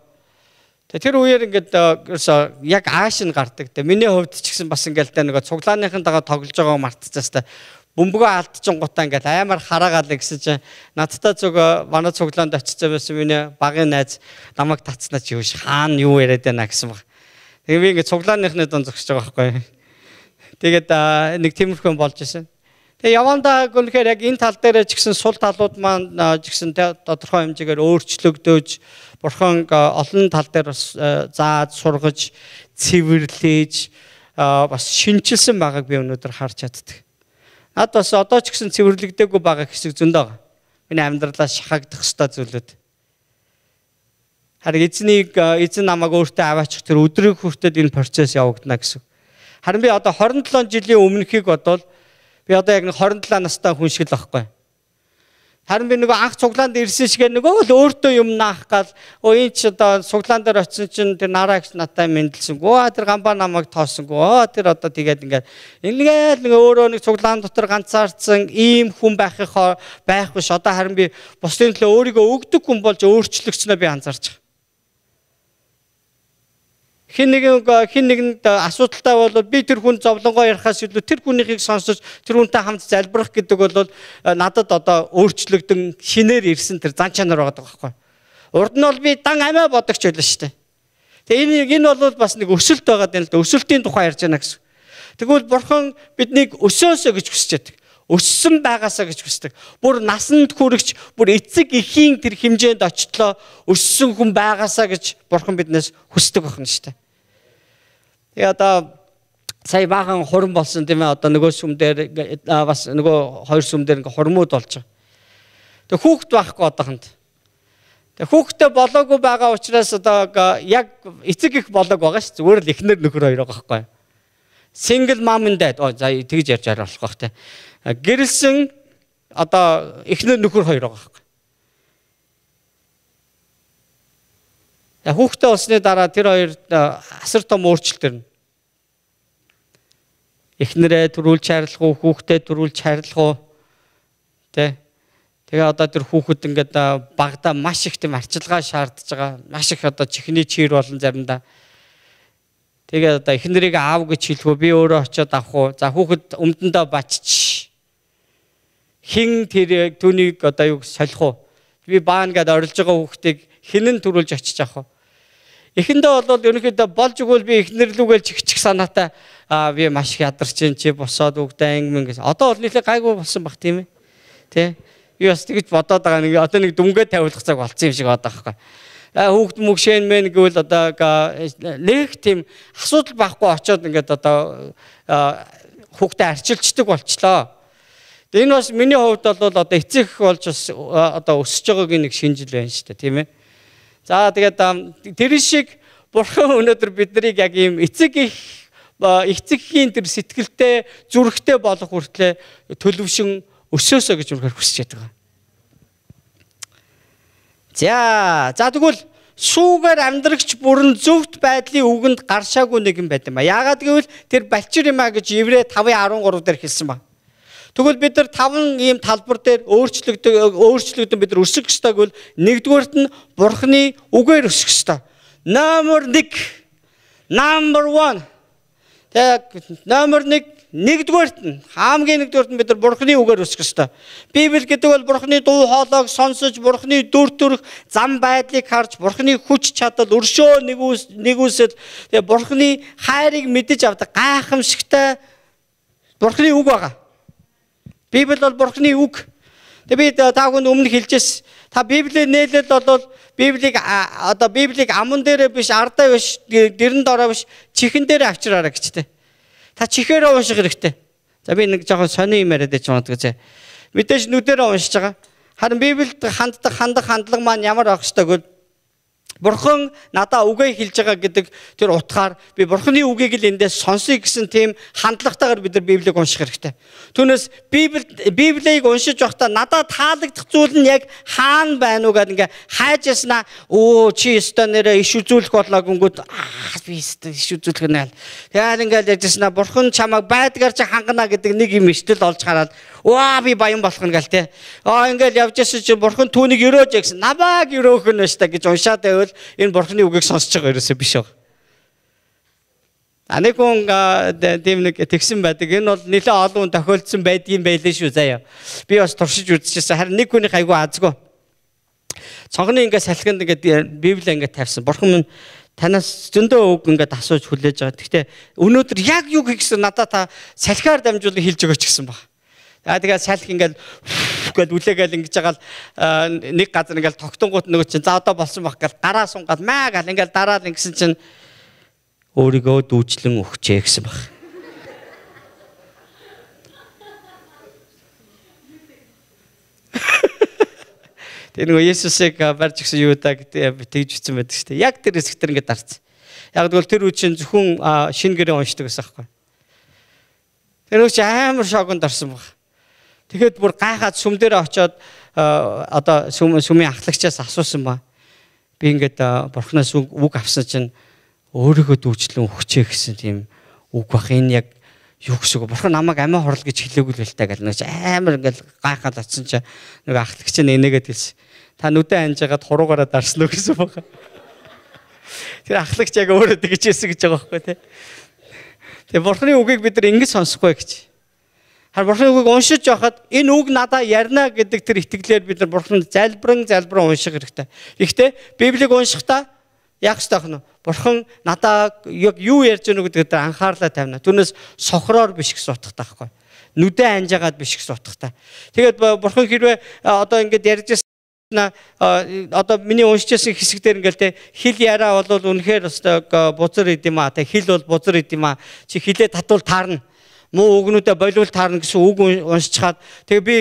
Тэр үеэр ингээд яг ааш нь гардаг. Миний хувьд ч гэсэн бас ингээл нэг цуглааныхын дагаа тоглож байгааг мартчихсан та. Бөмбөгөө алдчихгонгуудаа ингээд аймаар хараагаал гэсэн чинь надтай зөв манай цуглаанд очиж байсан миний багын найз намайг татснаа чи юу хаана юу яриад байна гэсэн баг. Тэгээ би ингээд цуглааныхны дон зогсож байгаа байхгүй. Тэгээд нэг тиймэрхүү болж исэн. Тэгээ явандаа гүнхээр яг энэ тал дээр ч гэсэн сул талууд маань ч гэсэн тодорхой хэмжээгээр өөрчлөгдөж бурхан олон тал дээр бас зааж сургаж цэвэрлэж бас шинжилсэн байгааг би өнөөдөр харж чаддаг. Наад бас одоо ч гэсэн цэвэрлэгдээгүй байгаа хэсэг зөндөө байгаа. Миний амьдралаас шахагдах ёстой зүйлүүд. Харин эзэн намайг өөртөө аваачих тэр өдрийг хүртэл энэ процесс явагдана гэсэн. Харин би одоо 27 жилийн өмнөхийг бодвол би одоо яг 27 настай хүн шиг л байхгүй. Харин би нөгөө анх цуглаанд ирсэн шигээ нөгөө л өөртөө юм наах гал энэ ч одоо цуглаан дээр очисон чинь тэр нараагч надтай мэдлсэнгөө тэр гамбаа намайг тоосонгөө тэр одоо тэгээд ингээд өөрөө нэг цуглаан дотор ганцаардсан ийм хүн байх биш одоо харин би бусдын төлөө өөрийгөө өгдөг хүн болж өөрчлөгдсөнөө би анзаарч байгаа. Хин нэгэнд асуудалтай бол би тэр хүн зовлонгоо ярихаас илүү тэр хүнийхийг сонсож тэр хүнтэй хамт залбирах гэдэг бол надад одоо өөрчлөгдөн шинээр ирсэн тэр зан чанар байгаа байхгүй. Урд нь бол би дан амиа бодогч байлаа шүү дээ. Тэгээ энэ бол бас нэг өсөлт байгаа юм л да. Өсөлтийн тухай ярьж байна гэсэн. Тэгвэл бурхан биднийг өсөөсөө гэж хүсэж байдаг. Өссөн байгаасаа гэж хүсдэг. Бүр насанд хүрэгч бүр эцэг эхийн тэр хэмжээнд очлоо өссөн хүн байгаасаа гэж бурхан биднээс хүсдэг байна шүү дээ. Тэгээ одоо сая баахан хурам болсон тийм ээ одоо нөгөө сүм дээр бас нөгөө хоёр сүм дээр ингээ хурмууд болж байгаа. Тэгээ хүүхэд байхгүй одоохонд. Тэгээ хүүхэдтэй болоогүй байгаа учраас одоо яг эцэг их болоог байгаа ш. Зүгээр л эхнэр нөхөр хоёр байгаа байхгүй. Single mom and dad за тэгж ярьж арай болох бах те. Гэрэлсэн одоо эхнэр нөхөр хоёр байгаа байхгүй. Хүүхдээ болсны дараа тэр хоёр асар том өөрчлөлт төрнө. Эхнэрээ төрүүлж хайрлах уу, хүүхдээ төрүүлж хайрлах уу тэ. Тэгээ одоо тэр хүүхэд ингээд багада маш их тийм арчилгаа шаардж байгаа. Маш их одоо чихний чир болон заримдаа. Тэгээ одоо эхнэрийг аав гэж хэлэх үү, би өөрөө очиод авах уу. За хүүхэд өмдөндөө бачч. Хин тэр түүнийг одоо юу солих уу. Би баан гэдээ орилж байгаа хүүхдийг хинэн төрүүлж очиж авах уу. Эхэндээ бол ерөнхийдөө болж өгвөл би эхнэрлүүгээл чихчих санаатай би маш их ядарч чинь чи босоод өгдөө ангим гэсэн. Одоо бол нийлээ гайгүй болсон баг тийм ээ. Тэ? Би бас тэгж бодоод байгаа нэг одоо нэг дүнгээ тавиулах цаг болсон юм шиг одоо байхгүй. Хүүхд мөгшэн мэн гэвэл одоо нэг тийм асуудал байхгүй очиод ингээд одоо хүүхдээ арчилчдаг болчлоо. Тэгээ энэ бас миний хувьд бол одоо эцэг болж бас одоо өсөж байгаагийн нэг шинжил байна шүү дээ, тийм ээ. За тэгээд тэр шиг бурхан өнөөдөр биднийг яг ийм эцэгхийн тэр сэтгэлтэй зүрхтэй болох хүртлээр төлөвшин өсөөсөө гэж үнэхээр хүсэж байгаа. За тэгвэл сүүгээр амьдрагч бүрэн зөвхт байдлын үгэнд гаршаагүй нэгэн байт юм ба. Яагаад гэвэл тэр балчир юм а гэж Еврей 5:13 дээр хэлсэн ба. Тэгвэл бид нар 5 ийм талбар дээр өөрчлөгдөн бид нар өсөх ёстой гэвэл нэгдүгээрт нь бурхны үгээр өсөх ёстой. Номер 1. Тэгээ номер 1 нэгдүгээрт нь хамгийн нэгдүгээрт нь бид нар бурхны үгээр өсөх ёстой. Библи гэдэг бол бурхны дуу хоолойг сонсож, бурхны дүр төрх зам байдлыг харж, бурхны хүч чадал, өршөө нэгүсэл, тэгээ бурхны хайрыг мэдэж авдаг гайхамшигтай бурхны үг байгаа. Библи бол бурхны үг. Тэгээ би таагүй өмнө хэлжээс та Библийн нээлэл бол Библийг аман дээрээ биш, ардаа биш, дэрэн дороо биш, чихэн дээрээ авчираарай гэжтэй. Та чихээрээ унших хэрэгтэй. За би нэг жоохон сони юм яриад байж магадгүй зэ. Мэдээж нүдэрээ уншиж байгаа. Харин Библиэд хандлага маань ямар байх ёстой гэвэл Бурхан надаа үгээ хэлж байгаа гэдэг тэр утгаар би Бурханы үгийг л эндээс сонсъё гэсэн тийм хандлагатайгаар бид нар Библийг унших хэрэгтэй. Түүнээс Библийг уншиж байхдаа надад таалагдах зүйл нь яг хаана байна уу гэдэг ингээ хайж яснаа чи өстой нэрээ иш үзүүлэх болоо гингүүд би өстой иш үзүүлэх нь. Тэгээд ингээл ярьж яснаа Бурхан чамайг байдгаар чи хангана гэдэг нэг юм иштэл олж хараад би баян болох нь гал те. Ингээл явж яссан чи Бурхан түүнийг өрөөж гэсэн. Намайг өрөөх нь өстой гэж уншаад байвал энэ Бурханы үгийг сонсож байгаа ерөөсөө биш баг. Нэг хүн тийм нэг тэгсэн байдаг. Энэ бол нэлээд олон тохиолдсон байдгийн байлээ шүү заяа. Би бас туршиж үзчихсэн. Харин нэг хүний хайгуу азгүй. Цонхны ингээ салхинд ингээ Библийг ингээ тавьсан. Бурхан минь танаас зөндөө үг ингээ асууж хүлээж байгаа. Гэхдээ өнөөдөр яг юу хийхсэн надад та салхиар дамжуулан хэлж өгөөч гэсэн баг. Тэгээд салхи ингээл гээд үлээгээл ингэж байгаа л нэг газар ингээл тогтонгууд нөгөө чинь за одоо болсон байх гал гараа сунгаад маа гал ингээл дараад ингэсэн чинь өөрийгөө дүүжлэн өгчээ гэсэн баг. Тэр нөгөө Есүсийг барьж гисэн юу даа гэдэг тэгж үтсэн байдаг шүү дээ. Яг тэр хэсэгтэр ингээд дарцсан. Яг тэгвэл тэр үе чинь зөвхөн шинэ гэрээ уншдаг гэсэн байхгүй. Тэр үе амар шоконд орсон баг. Тэгэхэд бүр гайхаад сүм дээр очиод одоо сүмийн ахлагчаас асуусан ба. Би ингээд Бурханаас үг авсан чинь өөрийгөө дүүжлэн өгчээ гэсэн тийм үг бах. Энэ яг юу гэсэн үг. Бурхан намайг амиа хорлол гэж хэлээгүй л байлтай гэл нэг амар ингээд гайхаад атсан чинь нэг ахлагч нь энийгээд хэлсэн. Та нүдэн анжгаад хуруугаараа дарсан уу гэсэн баг. Тэр ахлагч яг өөрөө тэгж хэлсэн гэж байгаа байхгүй тий. Тэгээ Бурханы үгийг бид нар ингэж сонсохгүй гэж. Харин Бурханы үгийг уншиж байхад энэ үг надаа ярина гэдэг тэр итгэлээр бид нар Бурханд залбиран унших хэрэгтэй. Гэхдээ Библийг уншихдаа яг ч таах нь Бурхан надаа яг юу ярьж байгааг гэдэг дээр анхаарлаа тавина. Түүнээс сохроор биш гэсэн утгатай байхгүй. Нүдэн анжаагаад биш гэсэн утгатай. Тэгээд Бурхан хэрвээ одоо ингэж ярьж байна одоо миний уншижсэн хэсэг дээр ингээл те хэл яраа бол үнэхээр бузар идэм аа. Хэл бол бузар идэм аа. Чи хилээ татвал таарна. Муу үгнүүдээ болиул таарна гэсэн үг уншчихад тэгээ би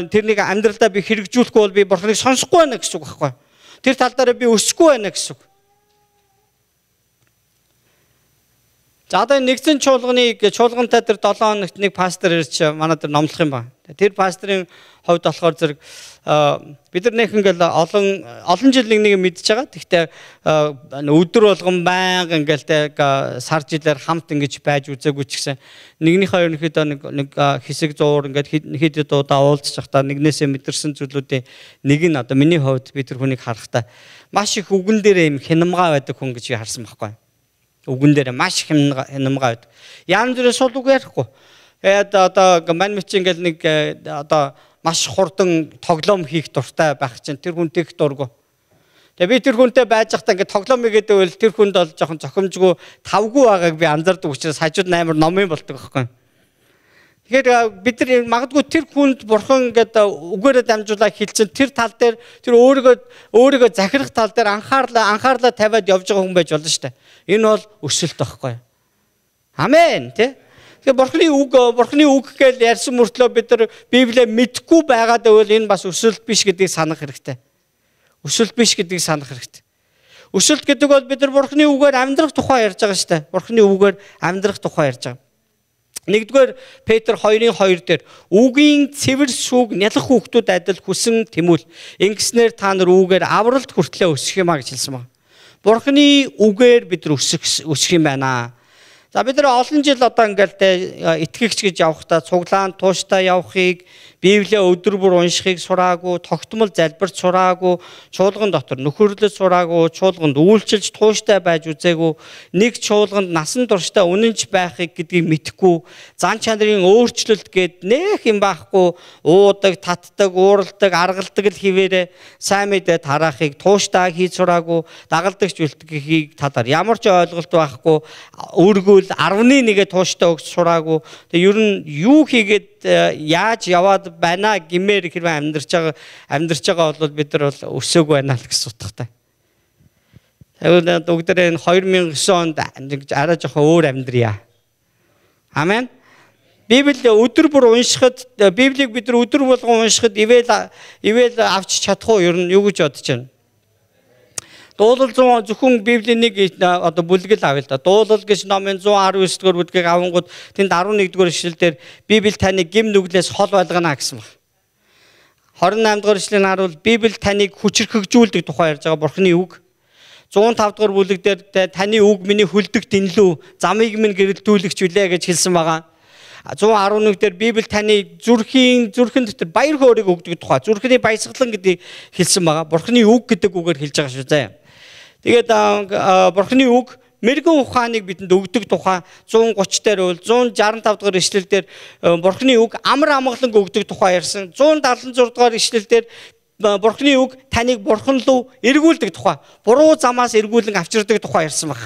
тэрнийг амьдралдаа би хэрэгжүүлэхгүй бол би Бурханыг сонсохгүй байна гэсэн үг байхгүй. Тэр тал дээр би өсөхгүй байна гэсэн үг. За одоо нэгдсэн чуулгантай тэр 7 хоногт нэг пастор ирж манай дээр номлох юм байна. Тэр пасторын хувьд болохоор зэрэг бид нар нэг ингээл олон жил нэг мэдж байгаа. Гэхдээ өдөр болгон байнга ингээл тэ сар жилээр хамт ингэж байж үзээгүй ч гэсэн нэгнийхээ ерөнхийдөө нэг хэсэг зуур ингээд хэд удаа уулзж байхдаа нэгнээсээ мэдэрсэн зүйлүүдийн нэг нь одоо миний хувьд би тэр хүнийг харахтаа маш их үгэн дээр юм хянамгаа байдаг хүн гэж харсан байхгүй. Үгэн дээр маш их хянамгаа байдаг. Янз бүрийн сул үг ярихгүй. Одоо мань мич ингээл нэг одоо маш хурдан тоглоом хийх дуртай байх чинь тэр хүнтэй их дургу. Тэгээ би тэр хүнтэй байж байхдаа ингээд тоглоом хийгээд байвал тэр хүнд бол жоохон зохимжгүй тавгүй байгааг би анзаардаг учраас хажууд амар номын болдог байхгүй. Тэгэхээр бид нар магадгүй тэр хүнд Бурхан ингээд үгээрээ дамжуулаад хэлсэн тэр тал дээр тэр өөрийгөө захирах тал дээр анхаарлаа тавиад явж байгаа хүн байж болно шүү дээ. Энэ бол өсөлт байхгүй. Амен тий. Тэгэхээр Бурханы үг гэж ярьсан мөртлөө бид нар Библийг мэдхгүй байгаад байвал энэ бас өсөлт биш гэдгийг санах хэрэгтэй. Өсөлт биш гэдгийг санах хэрэгтэй. Өсөлт гэдэг бол бид нар Бурханы үгээр амьдрах тухай ярьж байгаа шүү дээ. Бурханы үгээр амьдрах тухай ярьж байгаа. Нэгдүгээр Петр 2:2 дээр үгийн цэвэр сүг нялх хүүхдүүд адил хүсэн тэмүүл ингэснээр та нар үгээр авралт хүртлээ өсөх юмаа гэж хэлсэн байна. Бурханы үгээр бид нар өсөх юм байна. За бид нар олон жил одоо ингээл итгэгч гэж явахдаа цуглаан тууштай явахыг Библийг өдөр бүр уншихыг сураагүй, тогтмол залбирч сураагүй, чуулган дотор нөхөрлөж сураагүй, чуулганд үйлчилж тууштай байж үзээгүй, нэг чуулганд насан туршдаа үнэнч байхыг гэдгийг мэдэхгүй, зан чанарын өөрчлөлт гээд нэх юм байхгүй, уудаг, татдаг, ууралдаг, аргалдаг л хിവэрэ сайн мэдээ тараахыг тууштай хийж сураагүй, дагалдагч үлдэхийг тадар ямар ч ойлголт байхгүй, өргөл 11-гээ тууштай өгч сураагүй. Тэгээ ер нь юу хийгээд яаж яваад байна гэмээр хэрвээ амьдарч байгаа бол бид нар бол өсөөгүй байна л гэсэн утгатай. Тэгвэл бүгдээ энэ 2009 онд арай жоохон өөр амьдрья. Амен. Библи өдөр бүр уншихад Библийг бид нар өдөр болгон уншихад ивэл авч чадахгүй ер нь юу гэж бодож байна. Дуулал 100 зөвхөн Библийн нэг одоо бүлгэл авъя л да. Дуулал гэж номын 119 дугаар бүлгийг авангууд тэнд 11 дугаар ишлэлдэр Библи таныг гэм нүглээс хол байлгана гэсэн байна. 28 дугаар ишлэгийг харуул Библи таныг хүчрхэгжүүлдэг тухай ярьж байгаа Бурхны үг. 105 дугаар бүлэгдэр таны үг миний хөлдөг дэнлүү замыг минь гэрэлтүүлэгч үлээ гэж хэлсэн байгаа. 111 дээр Библи таны зүрхэн дотор баяр хөөргийг өгдөг тухай зүрхний баясгалан гэдгийг хэлсэн байгаа. Бурхны үг гэдэг үгээр хэлж байгаа шүү заа. Тэгээд Бурхны үг мэрэгэн ухааныг бидэнд өгдөг тухай 130 дээр бол 165 дугаар ишлэл дээр Бурхны үг амар амгаланг өгдөг тухай ярьсан. 176 дугаар ишлэл дээр Бурхны үг таныг Бурхан руу эргүүлдэг тухай, буруу замаас эргүүлэн авчирдаг тухай ярьсан баг.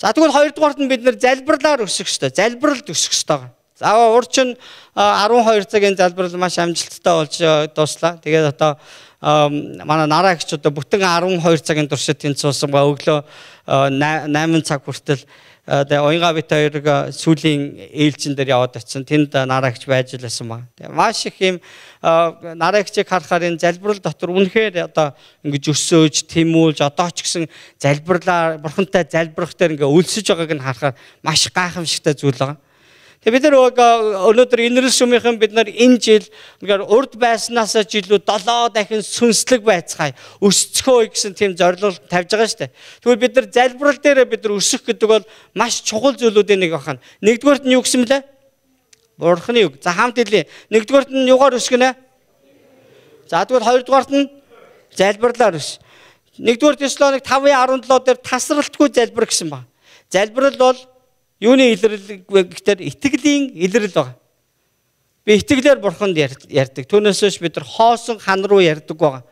За тэгвэл хоёрдугаарт нь бид нэр залбирлаар өсөх ёстой. Залбиралд өсөх ёстой. За урчин 12 цагийн залбирал маш амжилттай болж дуслаа. Тэгээд одоо манай нараа гिच одоо бүтэн 12 цагийн туршид тэнцүүлсэн ба өглөө 8 цаг хүртэл тэгээ оюнгаа бит хоёрыг сүүлийн ээлжин дээр яваад очсон. Тэнд нараа гिच байж лсэн ба. Тэгээ маш их юм нараа гिचийг харахаар энэ залбирал дотор үнэхээр одоо ингэж өсөөж, тэмүүлж одоо ч гэсэн залбирлаар бурхантай залбирах дээр ингээ өлсөж байгааг нь харахаар маш гайхамшигтай зүйл байгаа. Тэгээ бид нар өнөөдөр энэрл сүмийнхэн бид нар энэ жил үнээр урд байснаас жилүү 7 дахин сүнслэг байцгаая өсцгөө гэсэн тийм зорилго тавьж байгаа шүү дээ. Тэгвэл бид нар залбирал дээр бид нар өсөх гэдэг бол маш чухал зүйлүүдийн нэг байна. Нэгдүгээрт нь юу гэсэн мөлий? Бурхны үг. За хамт хэлье. Нэгдүгээрт нь юугаар өсгөнэ? За тэгвэл хоёрдугаарт нь залбирлаар өс. Нэгдүгээр Тесалоник 5:17 дээр тасралтгүй залбир гэсэн байна. Залбирал бол юуны илрэл гэхээр итгэлийн илрэл байгаа. Би итгэлээр бурханд ярьдаг. Түүнээс бид нар хоосон хан руу ярьдаг байгаа.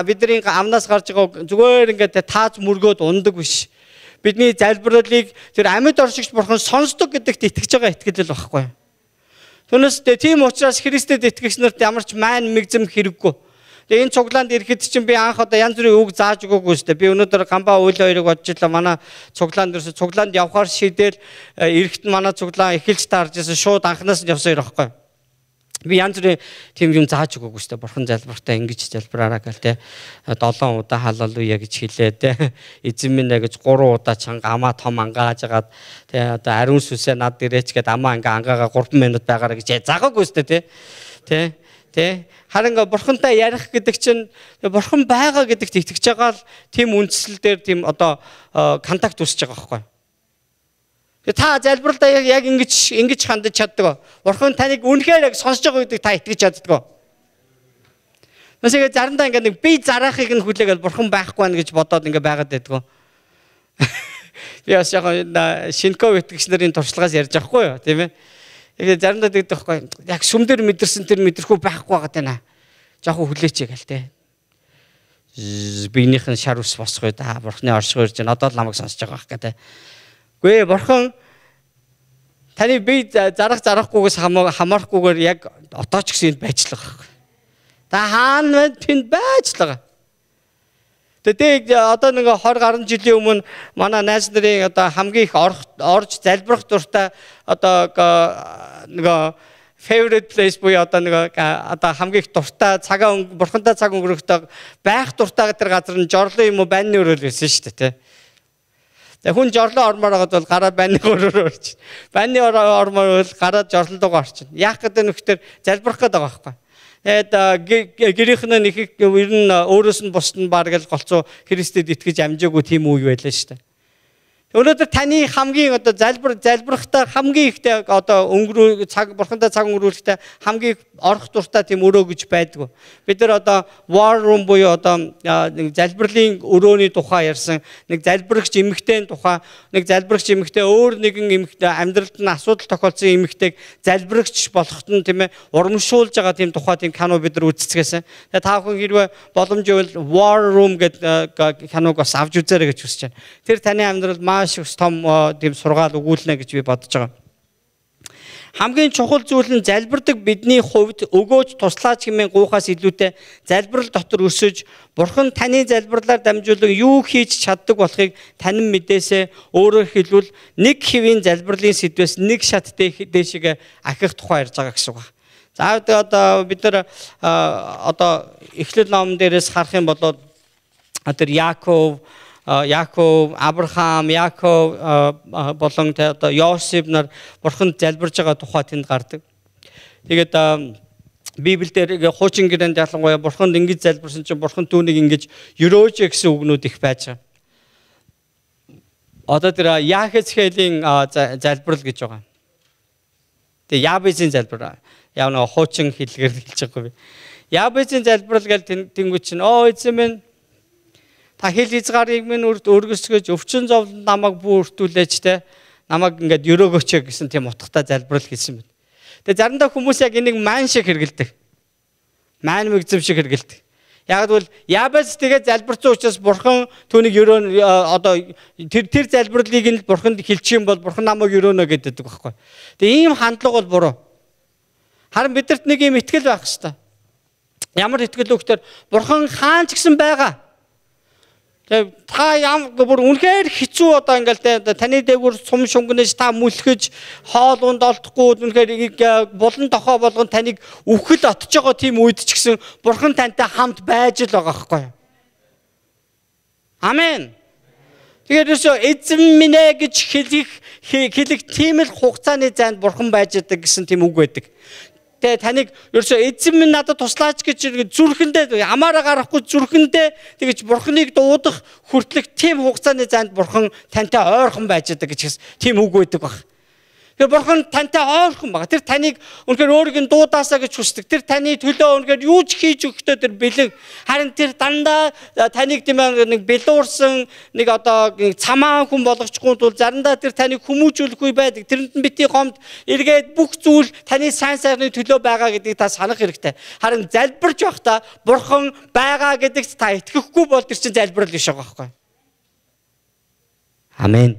Бидний амнаас гарч байгаа зүгээр ингээд тааж мөргөөд ундаг биш. Бидний залбиралыг тэр амьд оршигч бурхан сонсдог гэдэгт итгэж байгаа итгэл байхгүй. Түүнээс тийм учраас Христэд итгэгч нарт ямар ч майн мэгзэм хэрэггүй. Тэгээ энэ цуглаанд ирэхэд чинь би анх одоо янз бүрийн үг зааж өгөөгүй шүү дээ. Би өнөөдөр гамбаа үйл хоёрыг бодож ирлаа. Манай цуглаанд дээрс цуглаанд явхаар шийдэл эрэхт манай цуглаан эхэлж таарж байсан шууд анханаас нь явсан юм байхгүй. Би янз бүрийн тийм юм зааж өгөөгүй шүү дээ. Бурхан залбиртаа ингэж залбираараа гэл те 7 удаа халалуя гэж хэлээ те. Эзэн минь гэж 3 удаа чанга амаа том ангааж агаад те одоо ариун сүсээ над ирээч гэд амаа ангаагаа 3 минут байгаараа гэж заагаагүй шүү дээ те. Тэ харин бурхантай ярих гэдэг чинь бурхан байгаа гэдэгт итгэж байгаа л тийм үндслэл дээр тийм одоо контакт үүсэж байгаа байхгүй. Та залбиралдаа яг ингэж хандаж чаддаг. Бурхан таныг үнэхээр яг сонсож байгаа гэдэгт та итгэж чаддаг. Нэсээ заримдаа ингэ нэг би зараахыг нь хүлээгээл бурхан байхгүй байна гэж бодоод ингэ байгаад байдгаа. Би бас яг шинков итгэгч нарын туршлагаас ярьж байхгүй юу, тийм ээ. Яг заримдаа тэгдэг байхгүй. Яг сүмдэр мэдэрсэн тэр мэдрэхгүй байхгүй байгаа тань. Жохоо хүлээч гээл те. Биенийх нь шар ус босгоё да. Бурхны орших ирж байна. Одоо л намайг сонсож байгаа байх гэдэг. Гүй бурхан таны би зарахгүйгээс хамаарахгүйгээр яг одоо ч гэсэн байжлага байхгүй. Та хаана тэнд байжлага. Тэгээд одоо нэг 20 гаруй жилийн өмнө манай найз нарын одоо хамгийн их орж залбирах дуртай одоо нэг favorite place буюу одоо нэг одоо хамгийн их дуртай цагаа бурхантай цаг өнгөрөхтэй байх дуртай гэдэг газар нь жорлон юм уу байны өрөөл байсан шүү дээ. Тэгээ хүн жорлон ормоор байгаад бол гараа байны өрөөр орчих. Байны ормоор бол гараа жорлон руу орчих. Яах гэдэг нөхдөр залбирах гэдэг байгаа байхгүй. Гэрийнх нь их ер нь өөрөөс нь бусд нь бараг л голцоо Христэд итгэж амжаагүй тийм үе байлаа шүү дээ. Өнөөдөр таны хамгийн одоо залбирахтаа хамгийн ихтэй одоо бурхантай цаг өнгөрүүлэхдээ хамгийн орох дуртай тийм өрөө гэж байдгүй. Бид нар одоо war room буюу одоо нэг залбирлын өрөөний тухай ярьсан, нэг залбирагч эмэгтэйн тухай, нэг залбирагч эмэгтэй өөр нэгэн эмэгтэй амьдралд нь асуудал тохиолдсон эмэгтэйг залбирагч болоход нь тийм ээ урамшуулж байгаа тийм тухай тийм кино бид нар үзцгээсэн. Тэгээ та бүхэн хэрвээ боломжтой бол war room гэдэг киног бас авч үзээрэй гэж хүсэж байна. Тэр таны амьдралд маш их том тийм сургаал өгүүлнэ гэж би бодож байгаа. хамгийн чухал зүйл нь залбирдаг бидний хувьд өгөөж туслаач хэмээн гуйхаас илүүтэй залбирал дотор өсөж Бурхан таны залбирлаар дамжуулан юу хийж чаддаг болохыг танин мэдээсээ өөрөөр хэлбэл нэг хэвийн залбирлын сэдвээс нэг шат дээшгээ ахих тухай ярьж байгаа гэсэн үг. За одоо бид нар одоо Эхлэл номон дээрээс харах юм бол тэр Яаков, Авраам, Яаков болон одоо Йосеф нар Бурханд залбирж байгаа тухай тэнд гардаг. Тэгээд Библиэлд хуучин гэрээнд ялангуяа Бурханд ингэж залбирсан чинь Бурхан түүнийг ингэж өрөөж гэсэн үгнүүд их байж байгаа. Одоо тэр Яхезхелийн залбирал гэж байгаа. Тэгээ Ябезийн залбирал. Яа нэг хуучин хэлгээр хэлж байгаа би. Ябезийн залбирал гэж тэнгуү чинь эзэн минь та хэл хязгаарыг минь өргөсгөж өвчин зовлон намайг бүртүүлээч те намайг ингээд өрөөгөөч гэсэн тийм утгатай залбирал хийсэн мэт. Тэгээ заримдаа хүмүүс яг энийг маань шиг хэрэгэлдэг. Маань мэгзэм шиг хэрэгэлдэг. Яг бол Ябез тэгээд залбирсан учраас Бурхан түүнийг өрөөнө одоо тэр залбирлыг нь Бурханд хэлчих юм бол Бурхан намайг өрөөнө гэдэг байхгүй. Тэгээ ийм хандлага бол буруу. Харин бидэрт нэг юм итгэл байх хэрэгтэй. Ямар итгэл вэ гэхээр Бурхан хаан ч гэсэн байгаа. Та бүр үнэхээр хэцүү одоо ингээл таны дээгүүр сум шунгнэж та мүлхэж хоол унд олдохгүй үнэхээр булан тохоо болгон таныг үхэл отж байгаа тийм үед ч гэсэн Бурхан тантай хамт байж л байгаа байхгүй юу? Амен. Тэгээд эзэн минь ээ гэж хэлэх тийм л хугацааны зайд Бурхан байж байгаа гэсэн тийм үг байдаг. Тэгээ таныг ерөөсөө эзэн минь надад туслаач гэж зүрхэндээ амаараа гарахгүй зүрхэндээ тэгэж Бурханыг дуудах хүртэлх тийм хугацааны зайд Бурхан тантай ойрхон байж байгаа гэж тийм үг байдаг баг. Тэр Бурхан тантай ойрхон байгаа. Тэр таныг үнэхээр өөрийг нь дуудаасаа гэж хүсдэг. Тэр таны төлөө үнэхээр юу ч хийж өгөхдөө тэр бэлэн. Харин тэр дандаа таныг тийм нэг бэлуурсан нэг одоо цамаан хүн болгочихгүй тул заримдаа тэр таныг хүмүүжүүлэхгүй байдаг. Тэрэнд нь бити гомд эргээд бүх зүйл таны сайн сайхны төлөө байгаа гэдгийг та санах хэрэгтэй. Харин залбирч байхдаа Бурхан байгаа гэдэгт та итгэхгүй бол тэр чинь залбирал биш байгаа байхгүй. Амен.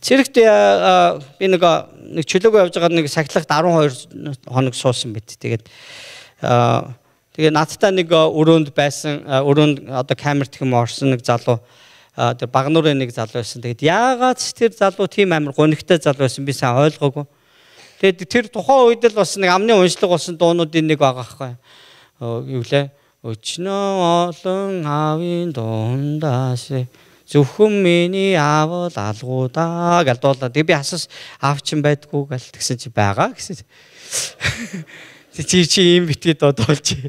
Цэрэгт би нэг чөлөөгөө явж байгаа нэг сахилагт 12 хоног суусан мэт. Тэгээд надтай нэг өрөөнд байсан өрөөнд одоо камерт хэм орсон нэг залуу тэр багнуурын нэг залуу байсан. Тэгээд яагаад тэр залуу тийм амар гонигтай залуу байсан би сайн ойлгоогүй. Тэгээд тэр тухайн үед л бас нэг амны уншлага болсон дуунуудын нэг байгаа байхгүй. Юу лээ? Өчнөө олон аавын дундаас зөвхөн миний аавал алгуудаа гэж дуулаад би асуусан аав чинь байдгүй гэл тэгсэн чи байгаа гэсэн. Чи ийм битгий дуудуулж.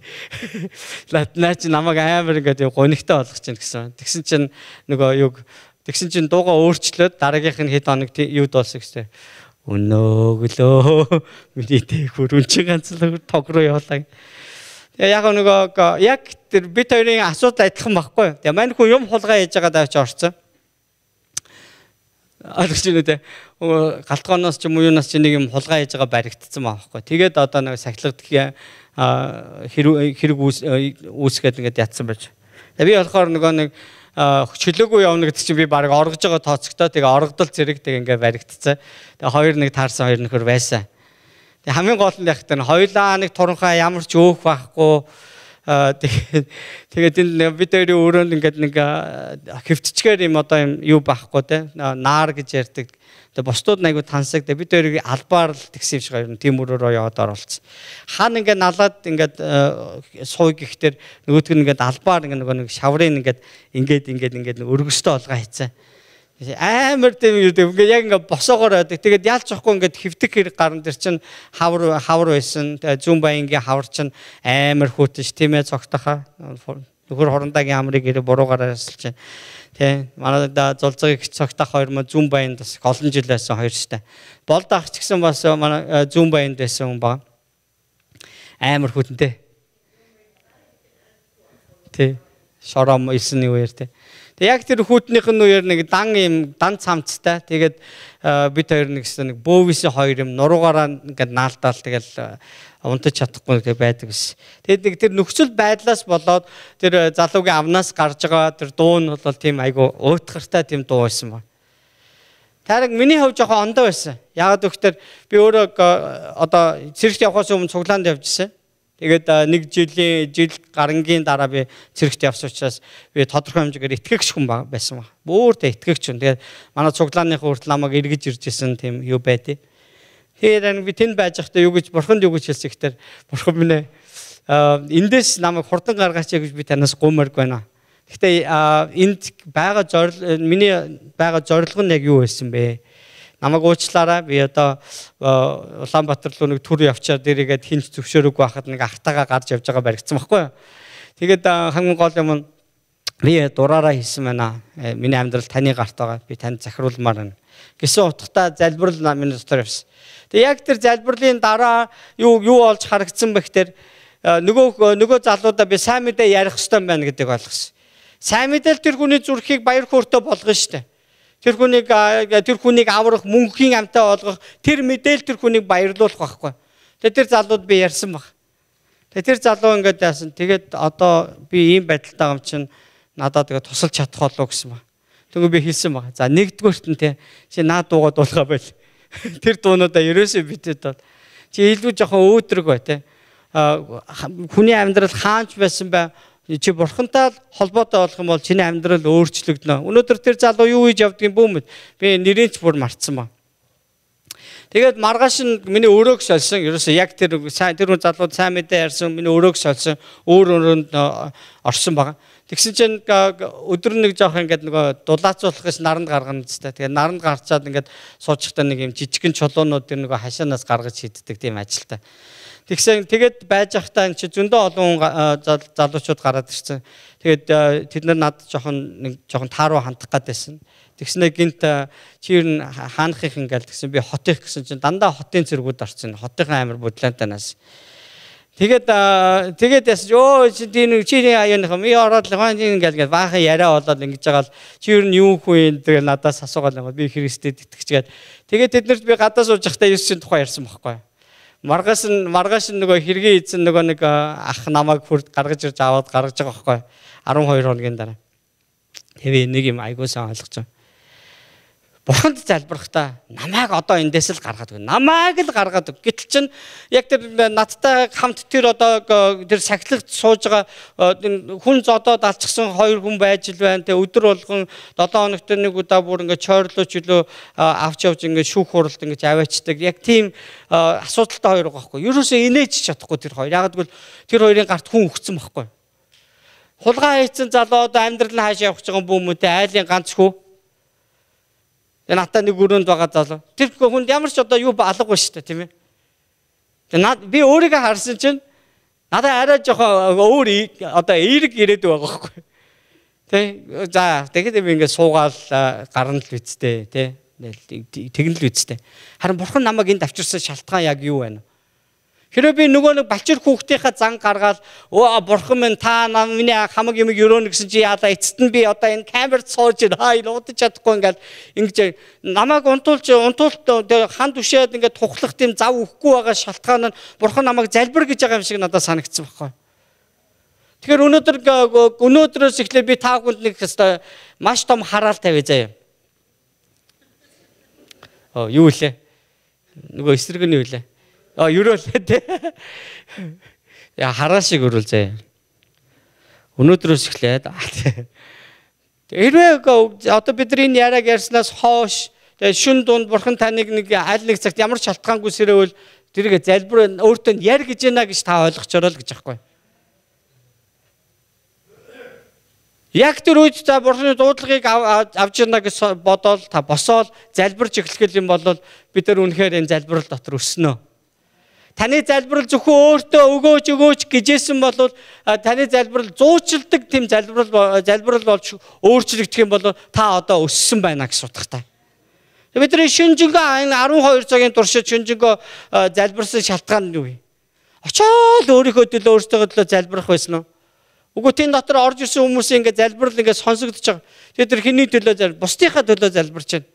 Наа чи намайг амар ингээд гонигтай болгож чинь гэсэн. Тэгсэн чинь нөгөө юу тэгсэн чинь дууга өөрчлөөд дараагийнх нь хэд хоног юу дуулсан гэсэн. Өнөөгөө миний тэг хүрүүн чи ганц л тог руу явуулаа. Яг нөгөө яг тэр бит хоёрын асуудал адилхан байхгүй юу? Тэгээ мань хүн юм хулгай хийж байгаа даа ч орцсон. Ойлгож байна үү? Галтгооноос ч юм уу юунаас ч нэг юм хулгай хийж байгаа баригдсан байхгүй. Тэгээд одоо нэг сахилгад хэрэг үүсгээд ингээд ятсан байж. Тэгээ би болохоор нөгөө нэг чөлөөгүй явна гэдэг чинь би баг оргож байгаа тооцогтой. Тэгээ оргодол зэрэг тэг ингээд баригдсан. Тэгээ хоёр нэг таарсан хоёр нөхөр байсан. Тэг хамгийн гол нь яг тэр хоёулаа нэг туранхай ямар ч өөх байхгүй. Тэгээд энэ бид хоёрын өрөөнд ингээд нэг хөвтчгээр юм одоо юм юу байхгүй те наар гэж ярьдаг. Тэгээд бусдууд айгу тансаг. Тэгээд бид хоёрыг албаар л тэгсэн юм шиг юм тийм өрөөрөө яваад оролцсон. Хан ингээд налаад ингээд сууй гэхтэр нөгөөтг нь ингээд албаар ингээд нөгөө нэг шаврын ингээд өргөстэй олгоо хийцээ. Амар тийм яг ингээд босоогоор байдаг. Тэгээд яалч واخгүй ингээд хөвтөг хэрэг гарна тэр чинь хавар байсан. Тэгээд зүүн баянгийн хавар чинь амар хүүтэж тийм ээ цогтохоо. Нөхөр хорондагийн амрыг ирээ буруугаар ясалж байна. Тэ манай да зулцгийг цогтох хоёр маа зүүн баянд бас олон жил байсан хоёр штэ. Болд ах ч гэсэн бас манай зүүн баянд байсан хүн баа. Амар хүүтэнтэй. Тэ шором илсний үеэр тэ. Яг тэр хүүтнийх нь үеэр нэг дан цамцтай. Тэгээд бид хоёр нэг бөөвisen хоёр юм нуруугаараа ингээд наалдаал тэгэл унтаж чадахгүй байдаг ус. Тэгээд нэг тэр нөхцөл байдлаас болоод тэр залуугийн авнаас гарч байгаа тэр дуу нь бол тийм айгу уйтгартай тийм дуу байсан ба. Тараг миний хувь жоохон ондоо байсан. Яагаад гэвэл би өөрөө одоо цэрэгт явахаас өмнө цуглаанд явжсэн. Тэгээд нэг жил гарангийн дараа би цэрэгт явсан учраас би тодорхой хэмжээгээр итгэгч хүн байсан баг. Бөөртөө итгэгч хүн. Тэгээд манай цуглааны хүртэл намайг эргэж ирж исэн тийм юу байдیں۔ Тэгээд би тэнд байж байхдаа юу гэж бурханд юу гэж хэлсэн гэхээр бурхан минь эндээс намайг хурдан гаргаач гэж би танаас гуймаарг байна. Гэхдээ энд байгаа миний байгаа зорилго нь яг юу байсан бэ? Намайг уучлаарай. Би одоо Улаанбаатар руу нэг түр явчаар дээрийгээд хинч зөвшөөрөөгүй байхад нэг ахтагаа гарч явж байгаа баригдсан байхгүй юу? Тэгээд хамгийн гол юм нь би дураараа хийсэн байна. Миний амьдрал таны гарт байгаа. Би танд захируулмаар байна. Гэсэн утгатай залбирал миний дотор явсан. Тэгээд яг тэр залбирлын дараа юу болж харагдсан бэ гэхээр нөгөө залуудаа би сайн мэдээ ярих хэрэгтэй байна гэдгийг ойлгосон. Сайн мэдээлэл тэр хүний зүрхийг баяр хөөртэй болгоно штэ. Тэр хүнийг аврах, мөнхийн амтаа болгох, тэр мэдээлэл тэр хүнийг баярлуулах байхгүй. Тэгээд тэр залууд би ярьсан баг. Тэгээд тэр залуу ингээд яасан. Тэгээд одоо би ийм байдалтай юм чинь надад тэгээд тусалж чадах болов гэсэн баг. Тэгвэл би хэлсэн баг. За нэгдүгээрт нь те чи наад дуугаа дуулгаа байл. Тэр дуунуудаа ерөөсөө битэд бол чи илүү жоохон өөдрөг бай те. Хүний амьдрал хаанч байсан бай. Чи бурхантай холбоотой болох юм бол чиний амьдрал өөрчлөгдөнө. Өнөөдөр тэр залуу юу хийж явдгийг бүүмэд би нэрийнч бүр мартсан ба. Тэгээд маргааш нь миний өрөөг сольсон. Ерөөсөө яг тэр залууд сайн мэдээ ярьсан миний өрөөг сольсон. Өөрөнд орсон байгаа. Тэгсэн чинь өдөр нэг жоох ингээд нөгөө дулаацуулах гэж наранд гаргана гэжтэй. Тэгээд наранд гарчаад ингээд суучхтаа нэг юм жижигхэн чулуунууд тэр нөгөө хашаанаас гаргаж хийддэг тийм ажилтай. Тэгээд байж байхдаа энэ чи зөндөө олон залуучууд гараад ирсэн. Тэгээд тэд нар надад жоохон тааруу хандах гэдсэн. Тэгснэ гинт чи ер нь хаанахих ингээл тэгсэн би хотих гэсэн чинь дандаа хотын цэргүүд орсон. Хотынхаа амир будлаантанаас. Тэгээд ясаа чи аяаных юм ороод л ингээл баахан яриа болоод ингэж байгаа л чи ер нь юу хүн тэгээд надаас асуугаад байгаа би Христэд итгэжгээд. Тэгээд тэднэрт би гадаа сууж байхдаа Есүсийн тухай ярьсан байхгүй. Маргааш нь нөгөө хэргийн эзэн нөгөө нэг ах намайг гаргаж ирж аваад гаргаж байгаа байхгүй 12 хоногийн дараа. Тэгээ нэг юм айгуусан ойлгож байгаа. Бурханд залбирахдаа намайг одоо эндээс л гаргаад өгнө. Намайг л гаргаад өг. Гэтэл чинь яг тэр надтай хамт тэр одоо тэр сахилагт сууж байгаа хүн зодоод алчсан 2 хүн байж л байна. Тэгээ өдөр болгон 7 хоногт нэг удаа бүр ингээд чойрлооч үлөө авч явж ингээд шүүх хуралд ингээд аваачдаг. Яг тийм асуудалтай 2 байгаа байхгүй. Ерөөсөө инээж чадахгүй тэр 2. Яг гэвэл тэр 2-ын гарт хүн өгцөн байхгүй. Хулгай хийсэн залуу одоо амьдрал нь хаашаа явах гэж байгаа бүүмөтэй айлын ганц хүү. Тэгээ натаа нэг өрөөнд байгаа залуу. Тэр хүнд ямар ч одоо юу алгагүй шүү дээ, тийм ээ. Тэгээ би өөрийгөө харсан чинь надад арай жоохон өөр одоо эерэг ирээд байгаа байхгүй. Тэ. За тэгээд би ингээд суугаал гарна л үсттэй, тэ. Тэгнэ л үсттэй. Харин бурхан намайг энд авчирсан шалтгаан яг юу байна? Хэрэв би нөгөө нэг балчир хүүхдийнхаа зан гаргаад бурхан минь та миний хамаг юм өрөөнө гэсэн чи яалаа эцэст нь би одоо энэ камерт сууж удаж чадахгүй ингээд ингэж намайг унтуулт хан түшээд ингээд тухлах тийм зав өгөхгүй байгаа шалтгаан нь бурхан намайг залбир гэж байгаа юм шиг надад санагдсан байхгүй. Тэгэхээр өнөөдрөөс эхлээд би та бүхэнд нэг хэвээр маш том хараал тавья заяа. Юу лээ? Нөгөө эсрэг нь юу лээ? Ерөөлээ те. Хараа шиг өрөөл заяа. Өнөөдрөөс эхлээд хэрвээ одоо бидний яриаг ярьснаас хойш шүн дунд бурхан таныг нэг аль нэг цагт ямар шалтгаангүй сэрээвэл тэргээ залбир өөртөө яар гэж байна гэж та ойлгож ороо л гэж аахгүй. Яг тэр үед та бурханы дуудлагыг авч ирнэ гэж бодоод та босоод залбирч эхлэх юм бол бид нар үнэхээр энэ залбирал дотор өснө. Таны залбирал зөвхөн өөртөө өгөөч гэжсэн бол таны залбирал зуучилдаг тийм залбирал болж өөрчлөгдөх юм бол та одоо өссөн байна гэж утгатай. Бидний шинжэнгөө 12 цагийн туршид шинжэнгөө залбирсан шалтгаан нь юу вэ? Очоод өөрийнхөө төлөө өөртөө залбирах байсан уу? Үгүй тийм дотор орж ирсэн хүмүүсийн ингээд залбирал ингээд сонсогдож байгаа. Тэгээд тэр хэний төлөө бусдынхаа төлөө залбирч байна.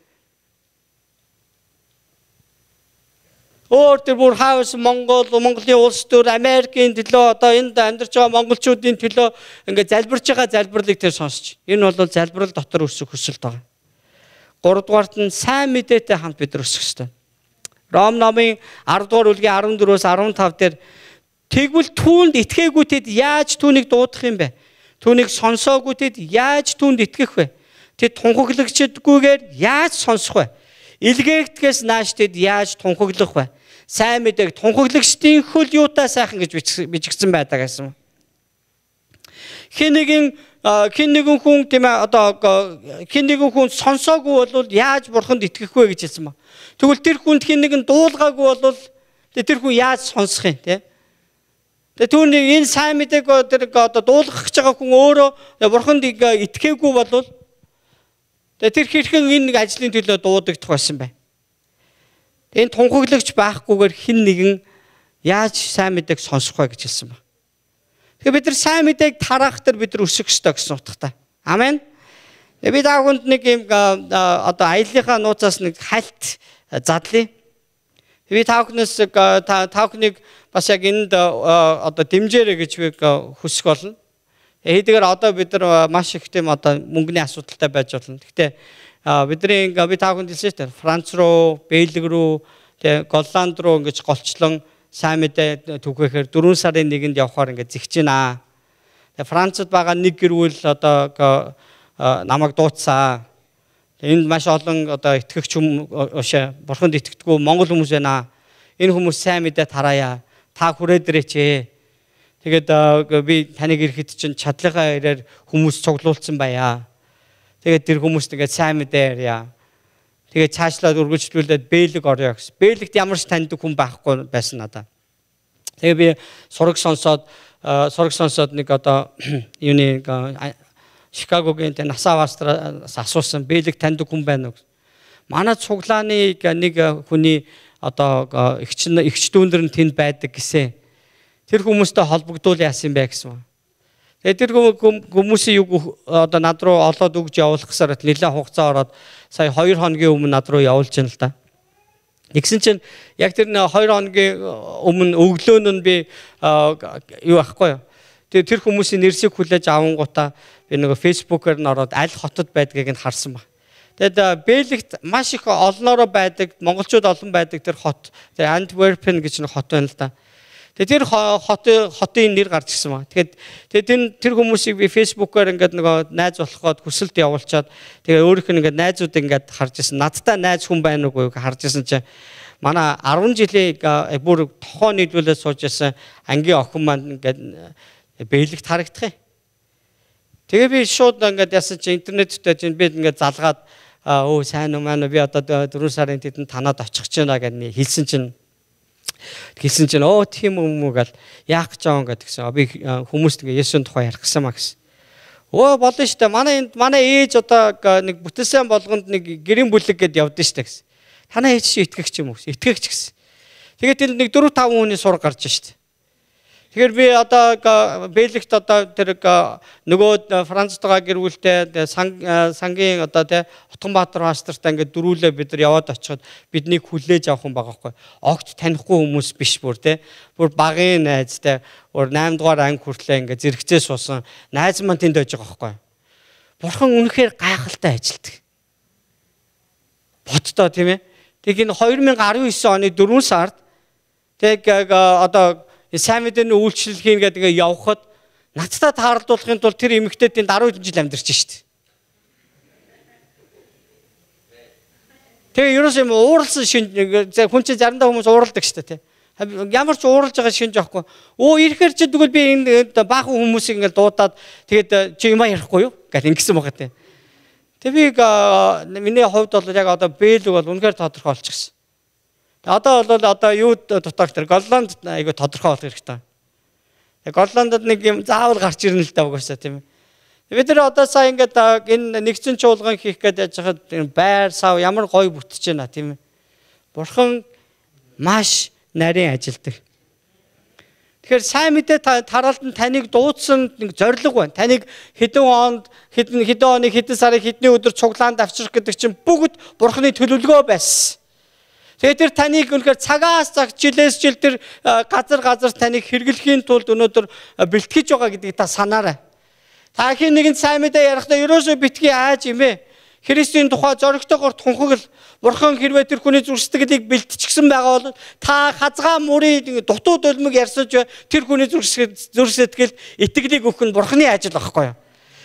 Тэр бүр хаус Монголын улс төр Америкийн төлөө одоо энд амьдарч байгаа монголчуудын төлөө ингээд залбирч байгаа залбирлыг тэр сонсч. Энэ бол залбирал дотор өсөх хүсэлт байгаа. гуравдугаарт нь сайн мэдээтэй хамт бид өсөх ёстой. Ром номын 10 дугаар бүлгийн 14-өөс 15 дээр тэгвэл түүнд итгээгүй тэд яаж түүнийг дуудах юм бэ? Түүнийг сонсоогүй тэд яаж түүнд итгэх вэ? Тэд тунхаглагчдгүйгээр яаж сонсох вэ? Илгээгдэхээс нааш тэд яаж тунхаглах вэ? Сайн мэдээг тунхаглагчдын хөл юутай сайхан гэж бичигдсэн байдаг гэсэн. Хэн нэгэн хүн тийм ээ одоо хэн нэгэн хүн сонсоогүй бол яаж бурханд итгэх вэ гэж хэлсэн ба. Тэгвэл тэр хүнд хэн нэгэн дуулгаагүй бол тэр хүн яаж сонсох юм те? Тэгээ түүний энэ сайн мэдээг тэр одоо дуулгах гэж байгаа хүн өөрөө бурханд итгээгүй бол тэр хэрхэн энэ ажлын төлөө дуудагдах байсан бэ? Энэ тунхаглагч байхгүйгээр хэн нэгэн яаж сайн мэдээг сонсох вэ гэж хэлсэн ба. Тэгээ бид нар сайн мэдээг тараах дээр бид нар өсөх ёстой гэсэн утгатай. Амен. Би таагүнд нэг юм одоо аяллахаа нууцаас нэг хальт задлаа. Би таахнаас таахныг бас яг энд одоо дэмжээрэй гэж би хүсэх болно. Хэдийгээр одоо бид нар маш их тийм одоо мөнгөний асуудалтай байж болно. Гэхдээ бидний би таахнд хэлсэн шүү дээ. Франц руу, Бельги руу, тэгээ Голланд руу ингэж голчлон сайн мэдээ түгээхээр 4 сарын 1-нд явхаар ингэ зэгч байна. Тэгээ Францад байгаа нэг гэрүүл одоо намайг дуудсан. Энд маш олон одоо итгэгч бурханд итгэдэггүй монгол хүмүүс байна. Энэ хүмүүс сайн мэдээ тараая. Та хүрээд ирээч. Тэгээд би таныг ирэхэд чинь чадлынхаа ирээр хүмүүс цуглуулсан байя. Тэгээд тэр хүмүүст ингээд сайн мэдээ ярья. Тэгээд цаашлаад үргэлжлүүлээд Бельги орё гэсэн. Бельгид ямар ч таньдаг хүн байхгүй байсан надад. Тэгээд би сураг сонсоод нэг одоо юуны Чикагогийн насаавастраас асуусан Бельги таньдаг хүн байна уу? Манай цуглааны нэг хүний одоо эгч дүүндэр нь тэнд байдаг гэсэн. Тэр хүмүүстэй холбогдуул яасан бэ гэсэн. Тэгээд тэр хүмүүсийн юг одоо над руу олоод өгж явуулах гэсээр нэлээд хугацаа ороод сая 2 хоногийн өмнө над руу явуулж байна л да. Нэгсэн чинь яг тэр 2 хоногийн өмнө өглөөн нь би юу ахгүй юу. Тэр хүмүүсийн нэрсийг хүлээж авангуудаа би нөгөө фэйсбүүкээр нь ороод аль хотод байдгийг нь харсан ба. Тэгэд Бельгид маш их олноороо байдаг, монголчууд олон байдаг тэр хот. Тэр Antwerpen гэж нэг хот байна л да. Тэр хотын нэр гарч ирсэн ба. Тэгээд тэр хүмүүсийг би фэйсбүүкээр ингээд нөгөө найз болоход хүсэлт явуулчаад тэгээ өөрийнх нь ингээд найзуудыг ингээд харж ирсэн. Надтай найз хүн байна уугүй харж ирсэн чинь манай 10 жилийн бүр тохоо нийлүүлээд сууж ирсэн ангийн охин маань ингээд Бельгид харагдах юм. Тэгээ би шууд ингээд яасан чи интернеттэй чинь би ингээд залгаад өө сайн уу маань би одоо 4 сарын тэдэнд танаад очих гэж байна гэж хэлсэн чинь оо тийм юм уу гэл яах гэж байгаа юм гэдгсэн. Би хүмүүст ингээ Есүсийн тухай ярих гэсэн маа гэсэн. Оо болно шүү дээ. Манай ээж одоо нэг бүтээсэн болгонд нэг гэрийн бүлэг гэдээ явдсан шүү дээ гэсэн. Танаа ээж чи итгэгч юм уу? Итгэгч гэсэн. Тэгээд тэр нэг 4-5 хүний сураг гарч шүү дээ. Тэгэхээр би одоо Бельгид одоо тэр нөгөө Францтайгаа гэрүүлтэй сангийн одоо тэ Утганбаатар пастортай ингээд дөрүүлээ бид нар яваад очиход биднийг хүлээж авах юм байгаа хгүй. Огт танихгүй хүмүүс биш бүр тэ. Бүр багын найз тэ. Бүр 8 дугаар анги хүртлээ ингээд зэрэгцээ суусан найз маань тэнд байж байгаа хгүй. Бурхан үнэхээр гайхалтай ажилтдаг. Боддоо тийм ээ. Тэг энэ 2019 оны 4 сард тэг одоо сайн мэдээний үйлчлэл хийн гэдэг явхад надтай тааралдуулахын тулд тэр эмэгтэй тэнд 10 жил амьдарч шít. Тэгээ ерөөс юм ууралсан шин хүн чинь заримдаа хүмүүс ууралдаг шүү дээ. Ямар ч ууралж байгаа шинж авахгүй. Ирэхээр чи тэгвэл би энэ баахан хүмүүсийг ингээл дуудаад тэгээд чи юм ярихгүй юу гэл ингэсэн байгаа те. Тэгээ би миний хувьд бол яг одоо Бельги бол үнэхээр тодорхой болчихсон. Одоо бол одоо юу дотор тэр Голланд айгу тодорхой болох хэрэгтэй. Голландд нэг юм заавал гарч ирнэ л даа угаасаа тийм ээ. Бид нар одоо сая ингээд энэ нэгцэн чуулган хийх гээд яж хахад байр сав ямар гоё бүтэж байна тийм ээ. Бурхан маш нарийн ажилдаг. Тэгэхээр сайн мэдээ тараалд нь таныг дуудсан нэг зориг байна. Таныг хэдэн онд хэдэн оны хэдэн сарын хэдний өдөр цуглаанд авчрах гэдэг чинь бүгд Бурханы төлөвлөгөө байсан. Тэгээд тэр таныг үнэхээр цагаас цаг жилээс жил тэр газар таныг хэрэглэхийн тулд өнөөдөр бэлтгэж байгаа гэдгийг та санаарай. Та хэн нэгэн сайн мэдээ ярихдаа ерөөсөө битгий ааж юм ээ. Христийн тухай зоригтойгоор тунхаглал Бурхан хэрвээ тэр хүний зүрхсэтгэлийг бэлтчихсэн байгаа бол та хазгаа мөрийн дутуу дөлмөг ярьсаж тэр хүний зүрхсэтгэл итгэлийг өгөх нь Бурханы ажил байхгүй юу?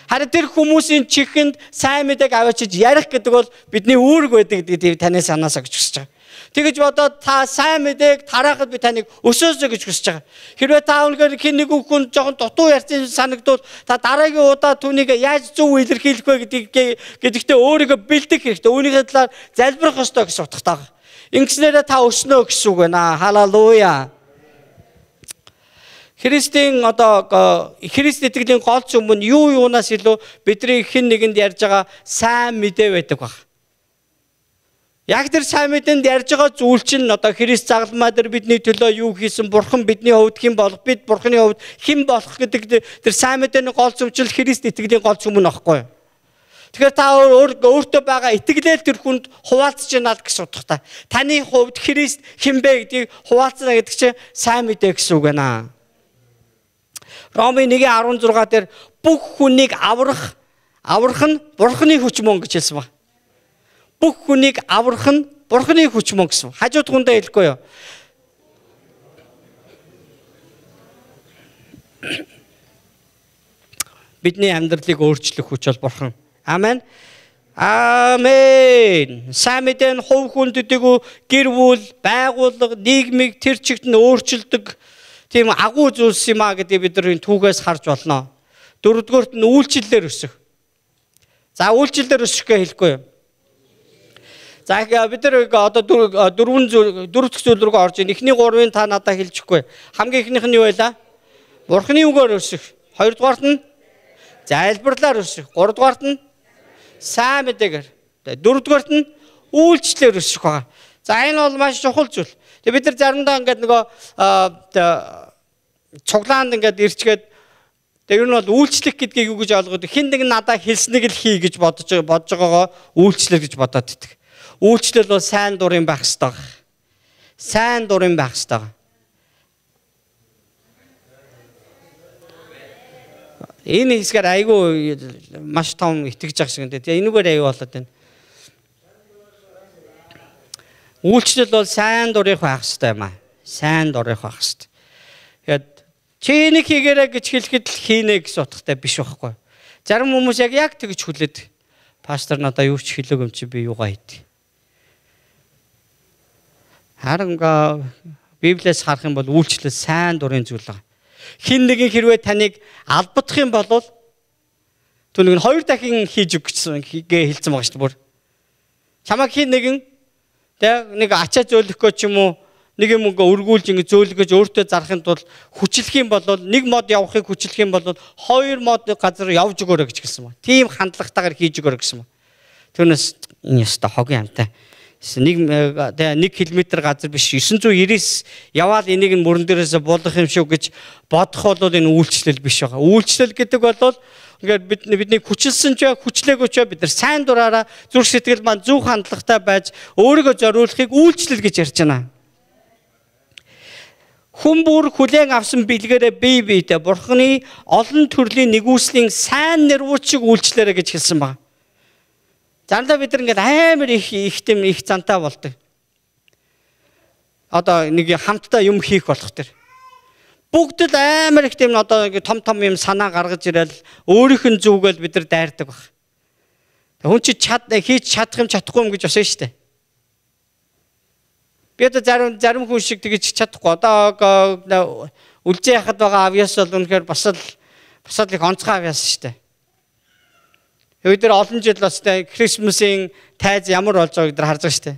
Харин тэр хүмүүсийн чихэнд сайн мэдээг аваачиж ярих гэдэг бол бидний үүрэг байдаг гэдгийг таны санаасаа гэж хүсэж байгаа. Тэгэж бодоод та сайн мэдээг тараахад би таныг өсөөсөө гэж хүсэж байгаа. Хэрвээ та үнэхээр хин нэг хүн жоохон дутуу ярьсан санагдвал та дараагийн удаа түүнийг яаж зөв илэрхийлэх вэ гэдэгтээ өөрийгөө бэлдэх хэрэгтэй. Үүнийхээ талаар залбирах ёстой гэж утгатай байгаа. Ингэснээр та өснөө гэсэн үг байна. Халелуя. Христийн Христ итгэлийн гол зүйл нь юу юунаас илүү бидний хэн нэгэнд ярьж байгаа сайн мэдээ байдаг баг. Яг тэр сайн мэдээнд ярьж байгаа зүйл чинь Христ загалмаа дээр бидний төлөө юу хийсэн, Бурхан бидний хувьд хэн болох, бид Бурханы хувьд хэн болох гэдэг тэр сайн мэдээний гол зөвчл Христ итгэлийн гол зүйл нь аахгүй юу? Тэгэхээр та өөртөө байгаа итгэлээр тэр хүнд хуваалцж яана гэсэн утгатай. Таны хувьд Христ хэн бэ гэдгийг хуваалцна гэдэг чинь сайн мэдээ гэсэн үг байна. Ромын 1:16 дээр бүх хүнийг аврах нь Бурханы хүч мөн гэж хэлсэн ба. Бүх хүнийг аврах нь Бурханы хүч мөн гэсэн. Хажууд хүндээ хэлэхгүй юу? Бидний амьдралыг өөрчлөх хүч бол Бурхан. Амен. Амен. Сайн мэдээ нь хувь хүндэдэг гэр бүл, байгууллага, нийгмийг тэр чигт нь өөрчилдөг тийм агуу зүйлс юм а гэдэг бид нар түүхээс харж болно. Дөрөвдүгээрт нь үйлчлэлээр өсөх. За үйлчлэлээр өсөхөө хэлэхгүй юу? За бид нар дөрөв дэх зүйл рүү орж ийн. Эхний гурвын та надад хэлчихгүй. Хамгийн эхнийх нь юу байлаа? Бурханы үгээр өсөх. Хоёрдугаарт нь залбирлаар өсөх. Гуравдугаарт нь сайн мэдээгээр. Дөрөвдүгээрт нь үйлчлэлээр өсөх байгаа. За энэ бол маш чухал зүйл. Тэгээ бид нар заримдаа ингээд цуглаанд ингээд ирчгээд тэр нь бол үйлчлэх гэдгийг юу гэж ойлгоод хэн нэг надад хэлснийг л хий гэж бодож байгаагаа үйлчлэл гэж бодоод идэх. Үйлчлэл бол сайн дурын байх ёстой. Сайн дурын байх ёстой. Энэ хэсгээр айгүй маш том итгэж байгаа шиг энэ. Энэгээр айгүй болоод байна. Үйлчлэл бол сайн дурын байх ёстой юм аа. Сайн дурын байх ёстой. Тэгээд чи энийг хийгээрэй гэж хэлэхэд л хийнэ гэсэн утгатай биш байхгүй. Зарим хүмүүс яг тэгж хүлээд пастор надаа юу ч хэлээг юм чи би юугаа хийд. Харин Библиэс харах юм бол үйлчлэл сайн дурын зүйл байгаа. Хин нэгэн хэрвээ таныг албадах юм бол түүнийг нь хоёр дахин хийж өгсөн хэлсэн байгаа шүү дээ. Чамайг хин нэгэн нэг ачаа зөөлөхөө ч юм уу нэг юм өргүүлж ингэ зөөлгөж өөртөө зарахын тулд хүчлэх юм бол нэг мод явахыг хүчлэх юм бол хоёр мод газар явж өгөөрэй гэж хэлсэн ба. Тийм хандлагатайгаар хийж өгөөрэй гэсэн ба. Түүнээс энэ ёстой хогийн амтай. Нэг километр газар биш 999 яваад энийг нь мөрөн дээрээс буулгах юм шүү гэж бодох бол энэ үйлчлэл биш байгаа. Үйлчлэл гэдэг бол ингээд бидний хүчилсэн ч хүчлээгүй ч бид нар сайн дураараа зүрх сэтгэл маань зөв хандлагатай байж өөрийгөө зориулахыг үйлчлэл гэж ярьж байна. Хүн бүр хүлээн авсан бэлгээрээ бие биедээ Бурханы олон төрлийн нэгүслийн сайн нэрвүүчиг үйлчлээрэ гэж хэлсэн байна. Заримдаа бид нар ингээд амар их зантай болдог. Одоо нэг хамтдаа юм хийх болох тэр. Бүгд л амар их тийм том юм санаа гаргаж ирэл өөрийнх нь зүгэл бид нар дайрдаг баг. Хүн чи хийж чадах юм чадахгүй юм гэж босоо штэ. Би одоо зарим хүн шиг тэгж чадахгүй. Одоо үлжээ яхад байгаа авьяас бол үнэхээр бас л их онцгой авьяас штэ. Бид нар олон жил бас Крисмсийн тайз ямар болж байгааг бид нар харж байгаа штэ.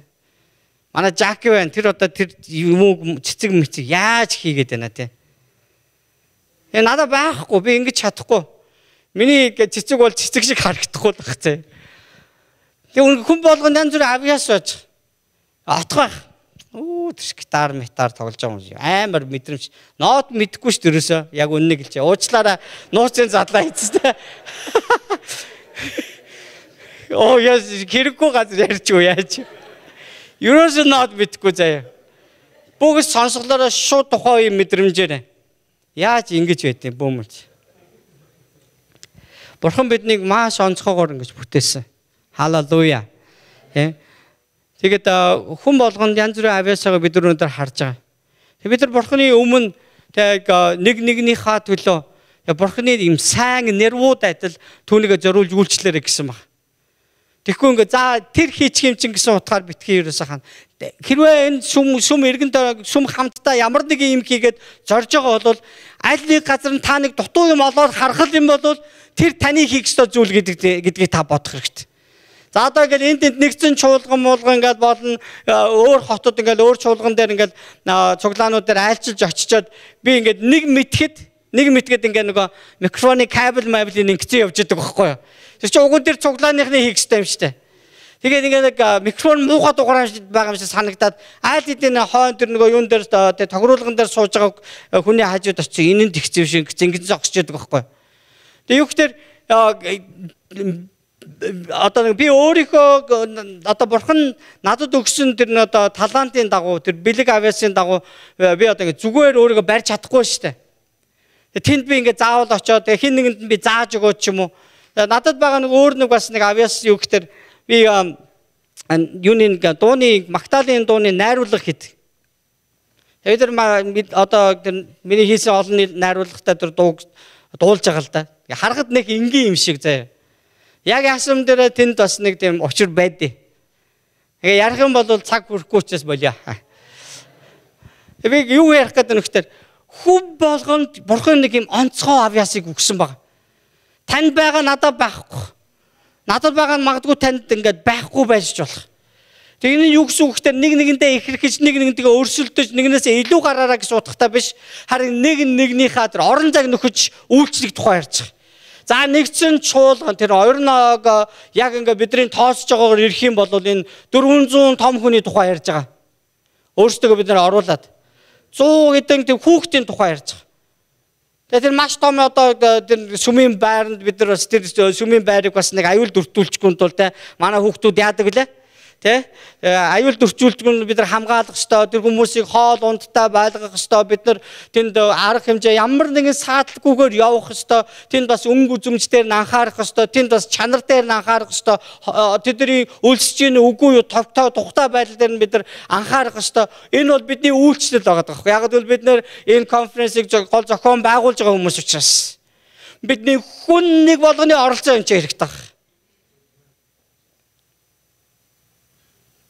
Манай Жаки байна. Тэр одоо тэр юм цэцэг мэцэг яаж хийгээд байна те. Надад байхгүй би ингэж чадахгүй. Миний цэцэг бол цэцэг шиг харагдахгүй л байх те. Тэгээ хүн болгонд янз бүрийн авьяас байж. Отох байх. Тэр гитар метар тоглож байгаа юм. Амар мэдрэмж. Нот мэдхгүй ш төрөөсөө. Яг үннийг хэлчихэ. Уучлаарай. Нууцын задлаа хийцтэй. Яа хэрэггүй газар ярьж юу яаж. Ерөөсөө нот мэдхгүй заяа. Бүгд сонсголоороо шууд тухайн үеийн мэдрэмжээр. Яаж ингэж байдیں۔ Бөөмөлж. Бурхан биднийг маш онцгойгоор ингэж бүтээсэн. Халелуя. Тэгээд хүн болгонд янз бүрийн авиасаа бид өнөөдөр харж байгаа. Бид нар бурхны өмнө тэг нэг нэгнийхээ төлөө бурхны юм сайн нервууд адил түүнийгээ зориулж үйлчлээрэй гэсэн баг. Тэгэхгүй ингээ за тэр хийчих юм чинь гэсэн утгаар битгий ерөөсөө хана. Хэрвээ энэ сүм иргэн сүм хамтдаа ямар нэг юм хийгээд зорж байгаа бол аль нэг газар нь та нэг дутуу юм олоод харах юм бол тэр таны хийх ёстой зүйл гэдгийг та бодох хэрэгтэй. За одоо ингээл энд нэгцэн чуулган муулган ингээд болно өөр хотод ингээл өөр чуулган дээр ингээл цуглаанууд дээр айлчилж очичоод би ингээд нэг мэтгэд ингээд нөгөө микрофоны кабель мабелийг ингэсэн явж байгаа байхгүй юу. Тэр чинь уган дээр цуглааныхны хийх ёстой юм шүү дээ. Тэгээд ингээд нэг микрофон муухай дугаараа байгаа юм шиг санагдаад айл хэдийн хойно тэр нөгөө юун дээр тогруулган дээр сууж байгаа хүний хажууд очиж энэ нь тэгцэв шиг зингэн зогсож байгаа байхгүй юу. Тэгээд юу гэхээр одоо би өөрийнхөө одоо бурхан надад өгсөн тэр одоо талантын дагуу тэр бэлэг авиасын дагуу би одоо ингэ зүгээр өөрийгөө барьж чадахгүй шүү дээ. Тэнд би ингэ заавал очоод хин нэгэнд нь би зааж өгөөд ч юм уу. Надад байгаа нэг өөр нэг бас нэг авиас юу гэхээр би юуны дууны Магдалины дууны найруулга хийдэг. Тэр одоо миний хийсэн олон найруулгатай тэр дуулж байгаа л да. Харахад нэг энгийн юм шиг заяа. Яг ясам дээр тэнд бас нэг тийм учир байдیں۔ Тэгээ ярих юм бол цаг хүрэхгүй учраас болио. Би юу ярих гэдэг нөхдөр хүн болгонд бурхан нэг юм онцгой авиасыг өгсөн баг. Танд байгаа надад байхгүй. Надад байгаа нь магадгүй танд ингээд байхгүй байж болох. Тэгээ энэ юу гэсэн үг гэхээр нэг нэгэндээ ихэрхэж нэг нэгнтэйгээ өрсөлдөж нэгнээсээ илүү гараараа гэсэн утгатай биш. Харин нэг нэгнийхээ тэр орон зайг нөхөж үйлчлэх тухай ярьж байгаа. За нэгцэн чуулган тэр ойрног яг ингээ бидний тоосж байгаагаар ирэх юм бол энэ 400 том хүний тухай ярьж байгаа. Өөрсдөө бид нэр оруулаад 100 хэдэн тэр хүүхдийн тухай ярьж байгаа. Тэгээ тэр маш том одоо тэр сүмийн байранд бид нар бас тэр сүмийн байрыг бас нэг аюул дүртүүлчихгүй тул те манай хүүхдүүд яадаг лээ. Тэ аюул дөрчүүлдэг бид нар хамгаалах ёстой тэр хүмүүсийг хоол ундтай байлгах ёстой бид нар тэнд арга хэмжээ ямар нэгэн сааталгүйгээр явах ёстой тэнд бас өнгө үзэмжээр нь анхаарах ёстой тэнд бас чанар дээр нь анхаарах ёстой тэдний үлсэж ийн үгүй юу тогтоо тухтай байдал дээр нь бид нар анхаарах ёстой энэ бол бидний үйлчлэл байгаа байхгүй яг л бид нар энэ конференсыг гол зохион байгуулж байгаа хүмүүс учраас бидний хүн нэг болгоны оролцоо юм чи хэрэгтэй байна.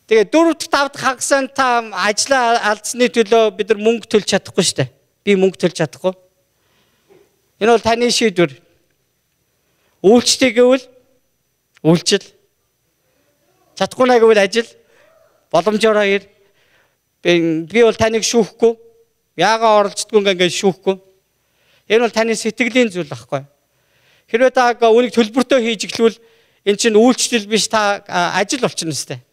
Тэгээ 4-5 хагасанд та ажлаа алдсны төлөө бид нар мөнгө төлж чадахгүй шүү дээ. Би мөнгө төлж чадахгүй. Энэ бол таны шийдвэр. Үйлчлээ гэвэл үйлчил. Чадахгүй наа гэвэл ажил. Боломжоор ир. Би бол таныг шүүхгүй. Яагаад оролцдгүй ингээд шүүхгүй. Энэ бол таны сэтгэлийн зүйл байхгүй. Хэрвээ та үнийг төлбөртөө хийж эхлүүл эн чинь үйлчлэл биш та ажил болчихно үстэй.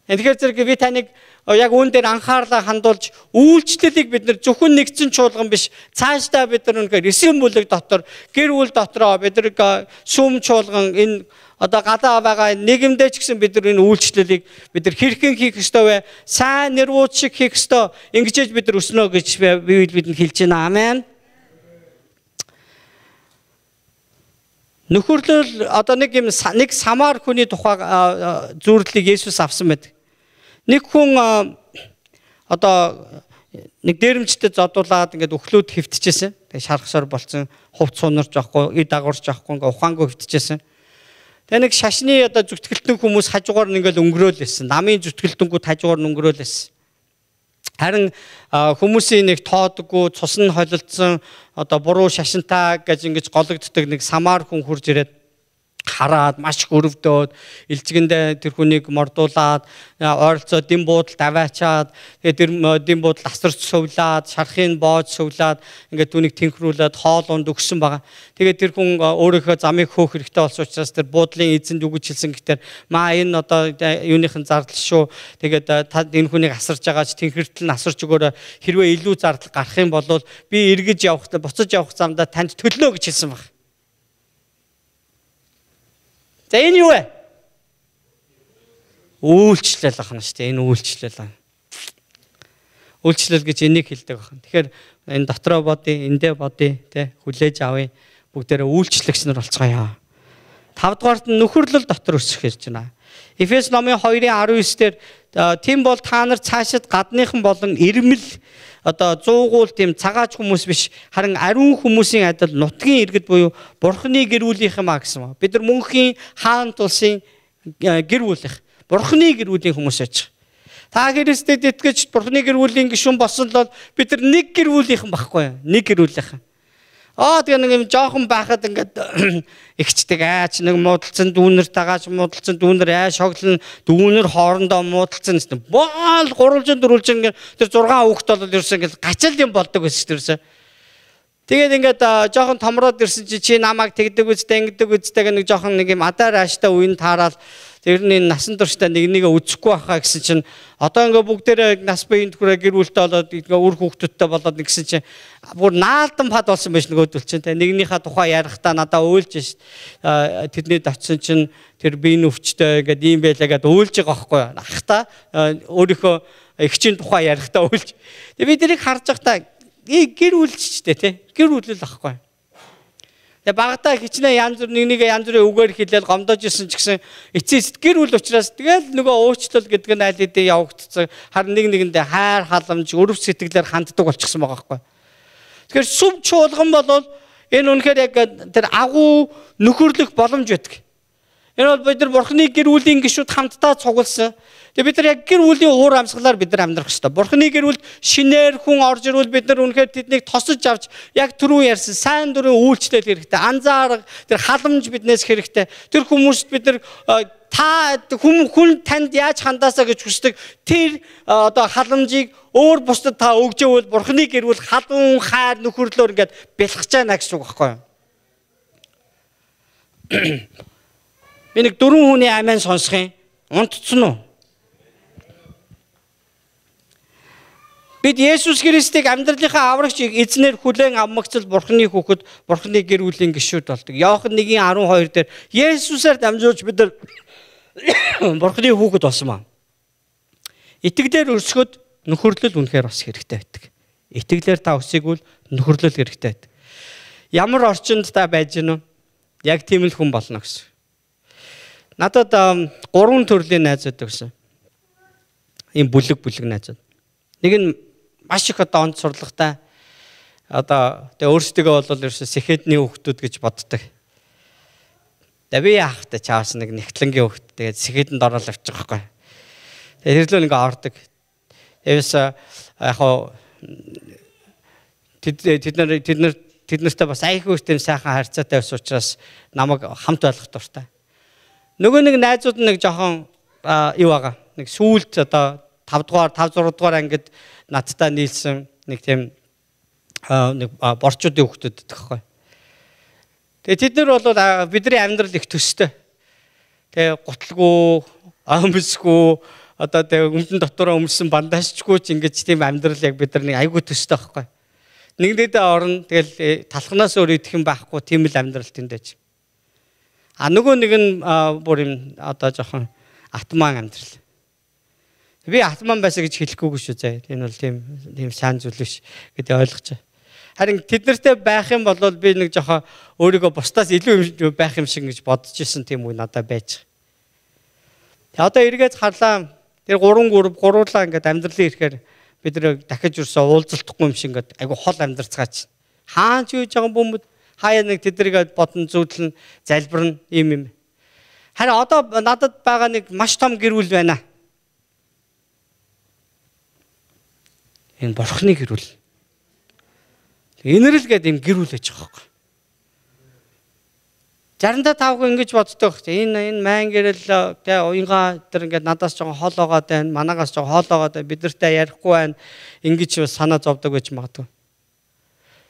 Тэгэхээр зэрэг би таныг яг үүн дээр анхаарлаа хандуулж үйлчлэлийг бид нар зөвхөн нэгцэн чуулган биш цаашдаа бид нар үнэхээр 9 бүлэг дотор гэр бүл дотроо бид нар сүм чуулган энэ одоо гадаа байгаа нийгэмдээ ч гэсэн бид нар энэ үйлчлэлийг бид нар хэрхэн хийх ёстой вэ? Сайн нэрвүүд шиг хийх ёстой. Ингэж бид нар өснө гэж бид хэлж байна. Амен. Нөхөрлөл одоо нэг самар хүний тухай зүрдлийг Есүс авсан байдаг. Нэг хүн одоо нэг дээрэмчтэй зодуулаад ингээд өхлөөд хөвтчихсэн. Тэгээ шархсаар болцсон, хувц сунарч авахгүй, эд дагуурч авахгүй ингээд ухаангүй хөвтчихсэн. Тэгээ нэг шашны одоо зүтгэлтэн хүмүүс хажуугаар нь ингээд өнгөрөөл байсан. Намын зүтгэлтэнгүүд хажуугаар нь өнгөрөөл байсан. Харин хүмүүсийн нэг тоодгүй, цус нь холилдсон одоо буруу шашинтай гэж ингэж гологддог нэг самар хүн хурж ирээд хараад маш хөрөвдөөд элчгэндээ тэр хүнийг мордуулад ойролцоо дэм буудалд аваачаад тэгээ тэр дэм буудал асарч сувлаад шархын боож сувлаад ингээд түүнийг тэнхрүүлээд хоол унд өгсөн байгаа. Тэгээ тэр хүн өөрийнхөө замыг хөөх хэрэгтэй болсон учраас тэр буудлын эзэнд үгэж хэлсэн гэхээр маа энэ одоо юуныхын зардал шүү. Тэгээд та энэ хүнийг асарч байгаач тэнхэртэл нь асарч өгөөрэй. Хэрвээ илүү зардал гарах юм бол би эргэж явах буцаж явах замдаа танд төлнө гэж хэлсэн баг. За энэ юу вэ? Үйлчлэл ахна шүү дээ. Энэ үйлчлэл. Үйлчлэл гэж энийг хэлдэг байна. Тэгэхээр энэ дотроо бодъё, эндээ бодъё, тэ хүлээж авъя. Бүгдээрээ үйлчлэгч нар болцгоё. 5 дугаарт нь нөхөрлөл дотор өсөх гэж байна. Эфес номын 2:19 дээр тийм бол та нар цаашид гадныхан болон ирмэл одоо зуугуул тийм цагаач хүмүүс биш харин ариун хүмүүсийн адил нутгийн иргэд буюу Бурхны гэр бүлийнх юм а гэсэн. Бид нар мөнхийн хаан тулсын гэр бүлийнх, Бурхны гэр бүлийн хүмүүс аж. Та Христэд итгэж Бурхны гэр бүлийн гишүүн болсон бол бид нар нэг гэр бүлийнхэн багхгүй. Нэг гэр бүлийнхэн. Тэгээ нэг юм жоохон байхад ингээд ихчдэг аач нэг муудалцсан дүүнэр тагааж муудалцсан дүүнэр шоглон дүүнэр хоорондоо муудалцсан гэсэн. Боол гурвалжин дөрвөлжин ингээд тэр 6 хүүхэд бол ерөөсөө ингээд гачаал юм болдог байсан ерөөсөө. Тэгээд ингээд жоохон томроод ирсэн чи намайг тэгдэг үстэй ингэдэг үстэй гэх нэг жоохон нэг юм адаар ааштай үн таарал тэр нь насан туршдаа нэгээ үзэхгүй байхаа гэсэн чинь одоо ингээ бүгдээрээ нас биеийн төхрөө гэр бүлтэй болоод ингээ үр хүүхдүүдтэй болоод нэгсэн чинь бүр наалдан фад болсон байж нөгөөдөл чинь нэгнийхээ тухай ярихдаа надаа уйлж шít тэдний очсон чинь тэр биеийн өвчтэй ингээд ийм байлаа гэдээ уйлж байгаа байхгүй ахта өөрийнхөө эгчийн тухай ярихдаа уйлж тэгээ бид тэрийг харж байхдаа гэр бүлчтэй тий гэр бүлэл ахгүй. Тэгээ багтаа хичнээн янз бүр нэг янз бүрийн үгээр хэлээл гомдож исэн ч гэсэн эцэст гэр бүл учраас тэгэл нөгөө уучлал гэдэг нь аль хэдийн явагдцсан харин нэгэндээ хайр халамж өрөв сэтгэлээр ханддаг болчихсон байгаа хгүй. Тэгэхээр сүм чуулган бол энэ үнэхээр яг тэр агуу нөхөрлөх боломж байдаг. Энэ бол бид нар Бурхны гэр бүлийн гишүүд хамтдаа цугласан. Тэгээ бид нар яг гэр бүлийн уур амьсгалаар бид нар амьдрах хэрэгтэй. Бурхны гэр бүлд шинээр хүн орж ирвэл бид нар үнэхээр тэднийг тосож авч яг түрүү ярьсан сайн дурын үйлчлэл хэрэгтэй. Анзаарга тэр халамж биднээс хэрэгтэй. Тэр хүмүүст бид нар та хүн танд яаж хандаасаа гэж хүсдэг тэр одоо халамжийг өөр бусдад та өгж өгвөл Бурхны гэр бүл халуун хайр нөхөрлөөр ингээд бэлгэж байна гэсэн үг байхгүй юу? Би нэг 4 хүний амийн сонсхын унтцсан уу? Бид Есүс Христийг амьдралынхаа аврагчийг эзнэр хүлээн авмагцал Бурхны хүүхэд, Бурхны гэр бүлийн гишүүд болдог. Иохан 1:12 дээр Есүсээр дамжуулж бид нар Бурхны хүүхэд болсон маа. Итгэлээр өрсгөд нөхөрлөл үнэхээр бас хэрэгтэй байдаг. Итгэлээр та өсөйгөл нөхөрлөл хэрэгтэй байдаг. Ямар орчинд та байж гэнэ? Яг тийм л хүн болно гэсэн. Надад 3 төрлийн найзууд байсан. Ийм бүлэг найзууд. Нэг нь маш их одоо онц сурлагатай. Одоо тэгээ өөрсдөө бол ерөөсө сэхэдний хүүхдүүд гэж боддог. Тэгээ би яахтай чаас нэг нэгтлэнгийн хүүхд тэгээд сэхэдэнд ороод авчих байхгүй. Тэгээ хэрлүүл ингээ ордог. Тэвээс яг хоо тэднэртэй бас айхүйс тийм сайхан харьцаатай байсан учраас намайг хамт байлгах дуртай. Нөгөө нэг найзууд нэг жоохон юу байгаа. Нэг сүүлд одоо 5 дугаар 5 6 дугаар ангид надтай нийлсэн нэг тийм нэг борчуудын хүүхдүүд гэхгүй. Тэгээ тэд нар бол бидний амьдрал их төстэй. Тэгээ гутлгүй, өмсгүй, одоо тэгээ өмдөн дотороо өмсөн бандажчгүй ч ингэж тийм амьдрал яг бид нар нэг айгүй төстэй байхгүй. Нэгнээдээ орно тэгэл талхнаас өөр идэх юм байхгүй тийм л амьдрал тэндэж. Нөгөө нэг нь бүр юм одоо жоохон атман амьдрал. Би атман байсан гэж хэлэхгүйгүй шүү зэ. Энэ бол тийм сайн зүйл биш гэдэг ойлгож байна. Харин тэднэртэй байх юм бол би нэг жоохон өөрийгөө бусдаас илүү байх юм шиг гэж бодож исэн тийм үе надад байж. Тэгээ одоо эргээд харлаа. Тэр 3 гуруулаа ингээд амьдралын ирэхээр бид нэр дахиж юусэн уулзалтахгүй юм шиг ингээд айгу хол амьдрцгаач. Хаан ч юуж байгаа бөмбөд хаяа нэг тэдрийг бодон зүудлэн залбирна юм. Харин одоо надад байгаа нэг маш том гэр бүл байна. Энэ Бурхны гэр бүл. Энэрл гэдэг юм гэр бүл гэж байгаа юм. 65 хүн ингэж боддог. Энэ Maingerel тэ уянга тэр ингээд надаас жоохон хоол байгаа даа, манаагаас жоохон хоол байгаа даа, бид нартай ярихгүй байна. Ингэж санаа зовдөг гэж магадгүй.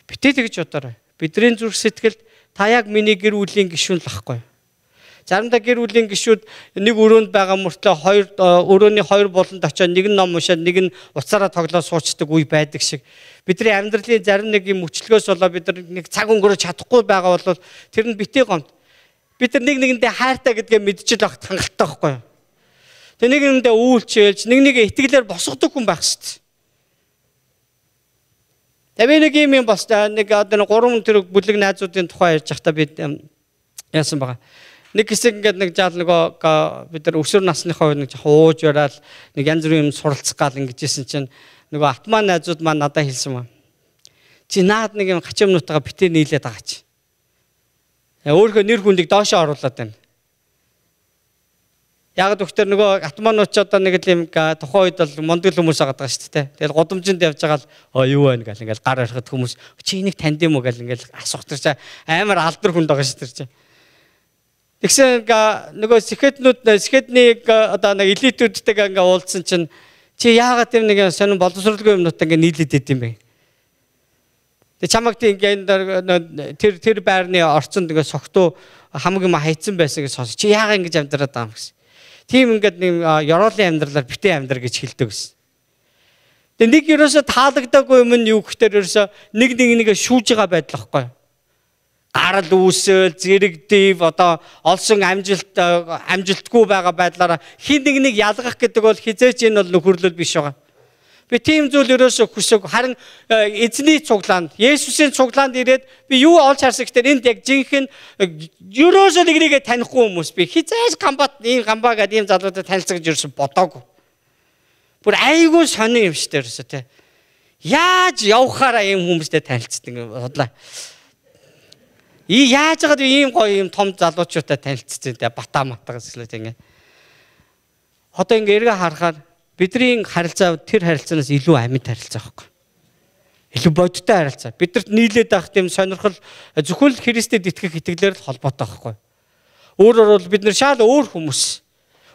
Битээ тэгж бодоорой. Бидний зүрх сэтгэлд та яг миний гэр бүлийн гишүүн л ахгүй. Заримдаа гэр бүлийн гишүүд нэг өрөөнд байгаа мөртлөө өрөөний 2 болонд очиод нэг нь ном уншаад нэг нь уцаараа тоглоод суучдаг үе байдаг шиг. Бидний амьдралын зарим нэг юм мөчлөгөөс болоо бид нар нэг цаг өнгөрөөж чадахгүй байгаа бол тэр нь битээ гомд. Бид нар нэг нэгэндээ хайртай гэдгээ мэдчихэл багт хангалттай байхгүй юу? Тэг нэг нэгэндээ үйлчээлж нэг нэгэ итгэлээр босгодог хүн байх шүү дээ. Тэвээ нэг юм бас нэг одоо 3 тэр бүлэг найзуудын тухай ярьж байхдаа би яасан байгаа. Нэг хэсэг ингээд нэг жаал нөгөө бид нар өсвөр насныхаа үед нэг хууж бараал нэг янз бүрийн юм суралцах гал ингэжсэн чинь нөгөө атман найзууд маань надад хэлсэн ба. Чи наад нэг юм гачимнуудаа битээ нийлээд байгаа чи. Өөрөө нэр хүндийг доошоо оруулаад байна. Яг доктор нөгөө атманууд ч одоо нэг л юм тухайн үед бол мондол хүмүүс байгаа даа шүү дээ. Тэгэл годомжинд явж байгаа л юу байна гэл ингээл гар арихад хүмүүс чи энийг танд юм уу гэл ингээл асуухтар чаа амар алдар хүнд байгаа шүү дээ. Тэгсэн нөгөө сэхэдний одоо нэг элитүүдтэйгээ ингээ уулзсан чинь чи яагаад тийм нэг сонин боловсролгүй юмнуудаа ингээ нийлээд идэв юм бэ? Тэг чамаг тийм ингээ тэр байрны орцонд ингээ согтуу хамаг юм хайцсан байсан гэж сонс. Чи яагаад ингэж амьдраад байгаа юм гэсэн. Тийм ингээд нэг ёроолын амьдралаар битээ амьдрал гэж хэлдэг гэсэн. Тэг нэг ерөөсө таалагдаагүй юм нь юу гэхээр ерөөсө нэг шүүж байгаа байдал واخгүй. Гарал үүсэл, зэрэг дэв одоо олсон амжилтгүй байгаа байдлаараа хин нэг ялгах гэдэг бол хизээч энэ бол нөхөрлөл биш байгаа. Би тийм зүйл ерөөсө хүсэг харин эзний цуглаанд Есүсийн цуглаанд ирээд би юу олж харсан гэхээр энд яг жинхэнэ ерөөсө нэгнийгээ танихгүй хүмүүс би хизээж гамбат ийм гамбаа гэдэг ийм залуудад танилцах гэж ерөөсө бодоогүй. Бүр айгүй сони юм шүү дээ ерөөсө тий. Яаж явхаараа ийм хүмүүстэй танилцдаг юм бодлаа. Яаж яагаад ийм гоё ийм том залуучуудтай танилцсан тий бата матгаас л тий. Одоо ингээ эргээ харахаар бидний харилцаа тэр харилцаанаас илүү амьд харилцаа байхгүй. Илүү бодиттой харилцаа. Бидэрт нийлээд байх тийм сонирхол зөвхөн л Христэд итгэх итгэлээр л холбоотой байхгүй. Өөрөөр бол бид нар шал өөр хүмүүс.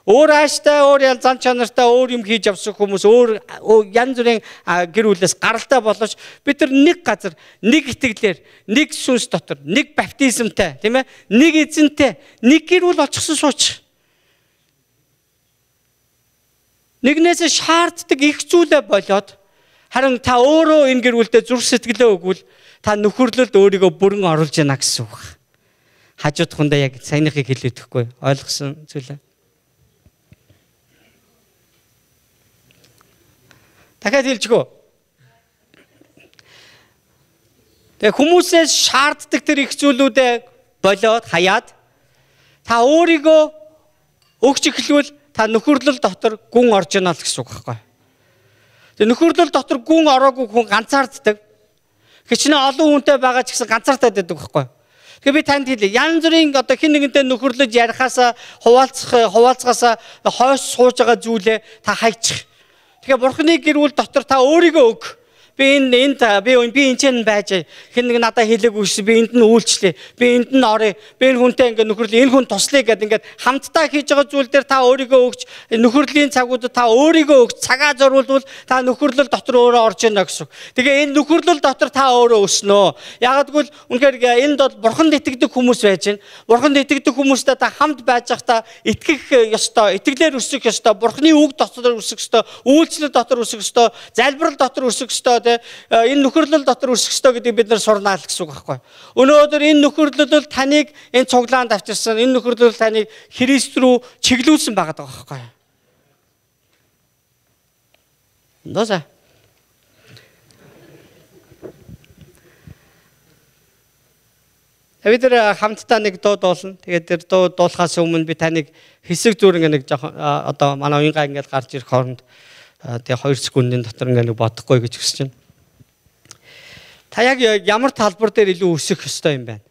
Өөр ааштай, өөр зан чанартай, өөр юм хийж авсан хүмүүс, өөр янз бүрийн гэр бүлээс гаралтай болооч бид нар нэг газар, нэг итгэлээр, нэг сүнс дотор, нэг баптизмтай, тийм ээ? Нэг эзэнтэй, нэг гэр бүл олчихсон сууч. Нэгнээс шаарддаг их зүйлээ болоод харин та өөрөө энэ гэр бүлдээ зүрх сэтгэлээ өгвөл та нөхөрлөлд өөрийгөө бүрэн оруулж яана гэсэн үг. Хажуудхундаа яг саяныхыг хэлээдэхгүй ойлгосон зүйлээ. Дахиад хэлчихв. Тэгээ хүмүүсээс шаарддаг тэр их зүйлүүдээ болоод хаяад та өөрийгөө өгч эхлүүл та нөхөрлөл дотор гүн орж яана л гэсэн үг байхгүй. Тэгээ нөхөрлөл дотор гүн ороогүй хүн ганцаарддаг. Хичнээн олон хүнтэй байгаа ч гэсэн ганцаардаад байдаг байхгүй. Тэгээ би танд хэлье. Янз бүрийн одоо хин нэгэнтэй нөхөрлөж ярихаасаа хуваалцахаасаа хойш сууж байгаа зүйлээ та хайчих. Тэгэхээр бурхны гэр бүл дотор та өөрийгөө өг. Би энэ энэ чинь байж хин нэг надад хэлээгүй ш би энд нь үйлчлээ. Би энд нь орё. Би энэ хүнтэй ингээ нөхөрлөө энэ хүн туслая гэдэг ингээд хамтдаа хийж байгаа зүйл дээр та өөрийгөө өгч нөхөрлийн цагуудад та өөрийгөө өгч цагаа зориулвал та нөхөрлөл дотор өөрөө орж ийнэ гэсэн. Тэгээ энэ нөхөрлөл дотор та өөрөө өснөө. Ягагтгүй үнэхээр энд бол бурханд итгэдэг хүмүүс байж байна. Бурханд итгэдэг хүмүүстэй та хамт байж байхдаа итгэх ёстой, итгэлээр өсөх ёстой, бурхны үг дотор өсөх ёстой, үйлчлэл дотор өсөх ёстой, залбирал дотор өсөх ёстой. Энэ нөхөрлөл дотор өсөх ёстой гэдгийг бид нар сурнаа л гэсэн үг байхгүй. Өнөөдөр энэ нөхөрлөл таныг энэ цуглаанд авчирсан, энэ нөхөрлөл таныг Христ рүү чиглүүлсэн байгаа байхгүй. Доса. Бид нар хамтдаа нэг дуу дуулна. Тэгээд тэр дуу дуулахаас өмнө би таныг хэсэг зүрэн нэг жоохон одоо манай уянгаа ингээд гарч ирэх хооронд тэгээ 2 секундын дотор ингээд бодохгүй гэж хүсэж байна. Та яг ямар талбар дээр илүү өсөх ёстой юм байна?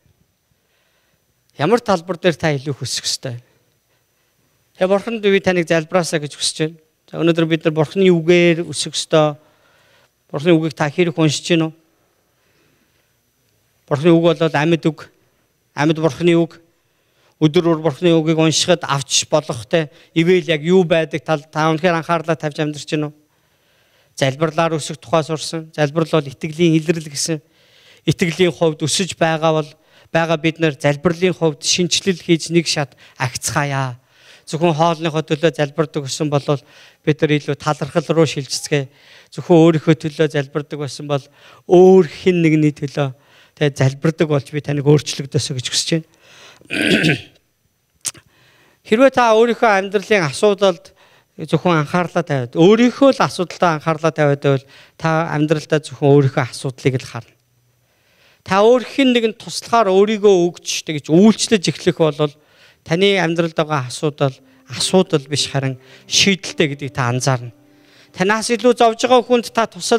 Ямар талбар дээр та илүү өсөх ёстой? Тэгээ бурханд би таныг залбираасаа гэж хүсэж байна. За өнөөдөр бид нар бурханы үгээр өсөх ёстой. Бурханы үгийг та хэрэг уншиж байна уу? Бурханы үг бол амьд үг. Амьд бурханы үг. Өдөр бүр бурханы үгийг уншихад авч болохтой ивэл яг юу байдаг тал та үнэхээр анхаарлаа тавьж амьдарч байна уу? Залбирлаар өсөх тухай сурсан. Залбирал бол итгэлийн илрэл гэсэн. Итгэлийн хувьд өсөж байгаа бол бид нар залбирлын хувьд шинжилэл хийж нэг шат агцгаая. Зөвхөн хоолныхоо төлөө залбирдаг гэсэн бол бид нар илүү талархал руу шилжцгээе. Зөвхөн өөрийнхөө төлөө залбирдаг байсан бол өөр хэн нэгний төлөө тэгээ залбирдаг болж би таныг өөрчлөгдөөсэй гэж хүсэж байна. Хэрвээ та өөрийнхөө амьдралын асуудалд зөвхөн анхаарлаа тавиад өөрийнхөө л асуудалтай анхаарлаа тавиад байвал та амьдралдаа зөвхөн өөрийнхөө асуудлыг л харна. Та өөр хэн нэгэн туслахаар өөрийгөө өгч тэгж үйлчлэж эхлэх бол Таны амьдралд байгаа асуудал биш харин шийдэлтэй гэдгийг та анзаарна. Танаас илүү зовж байгаа хүнд та тусал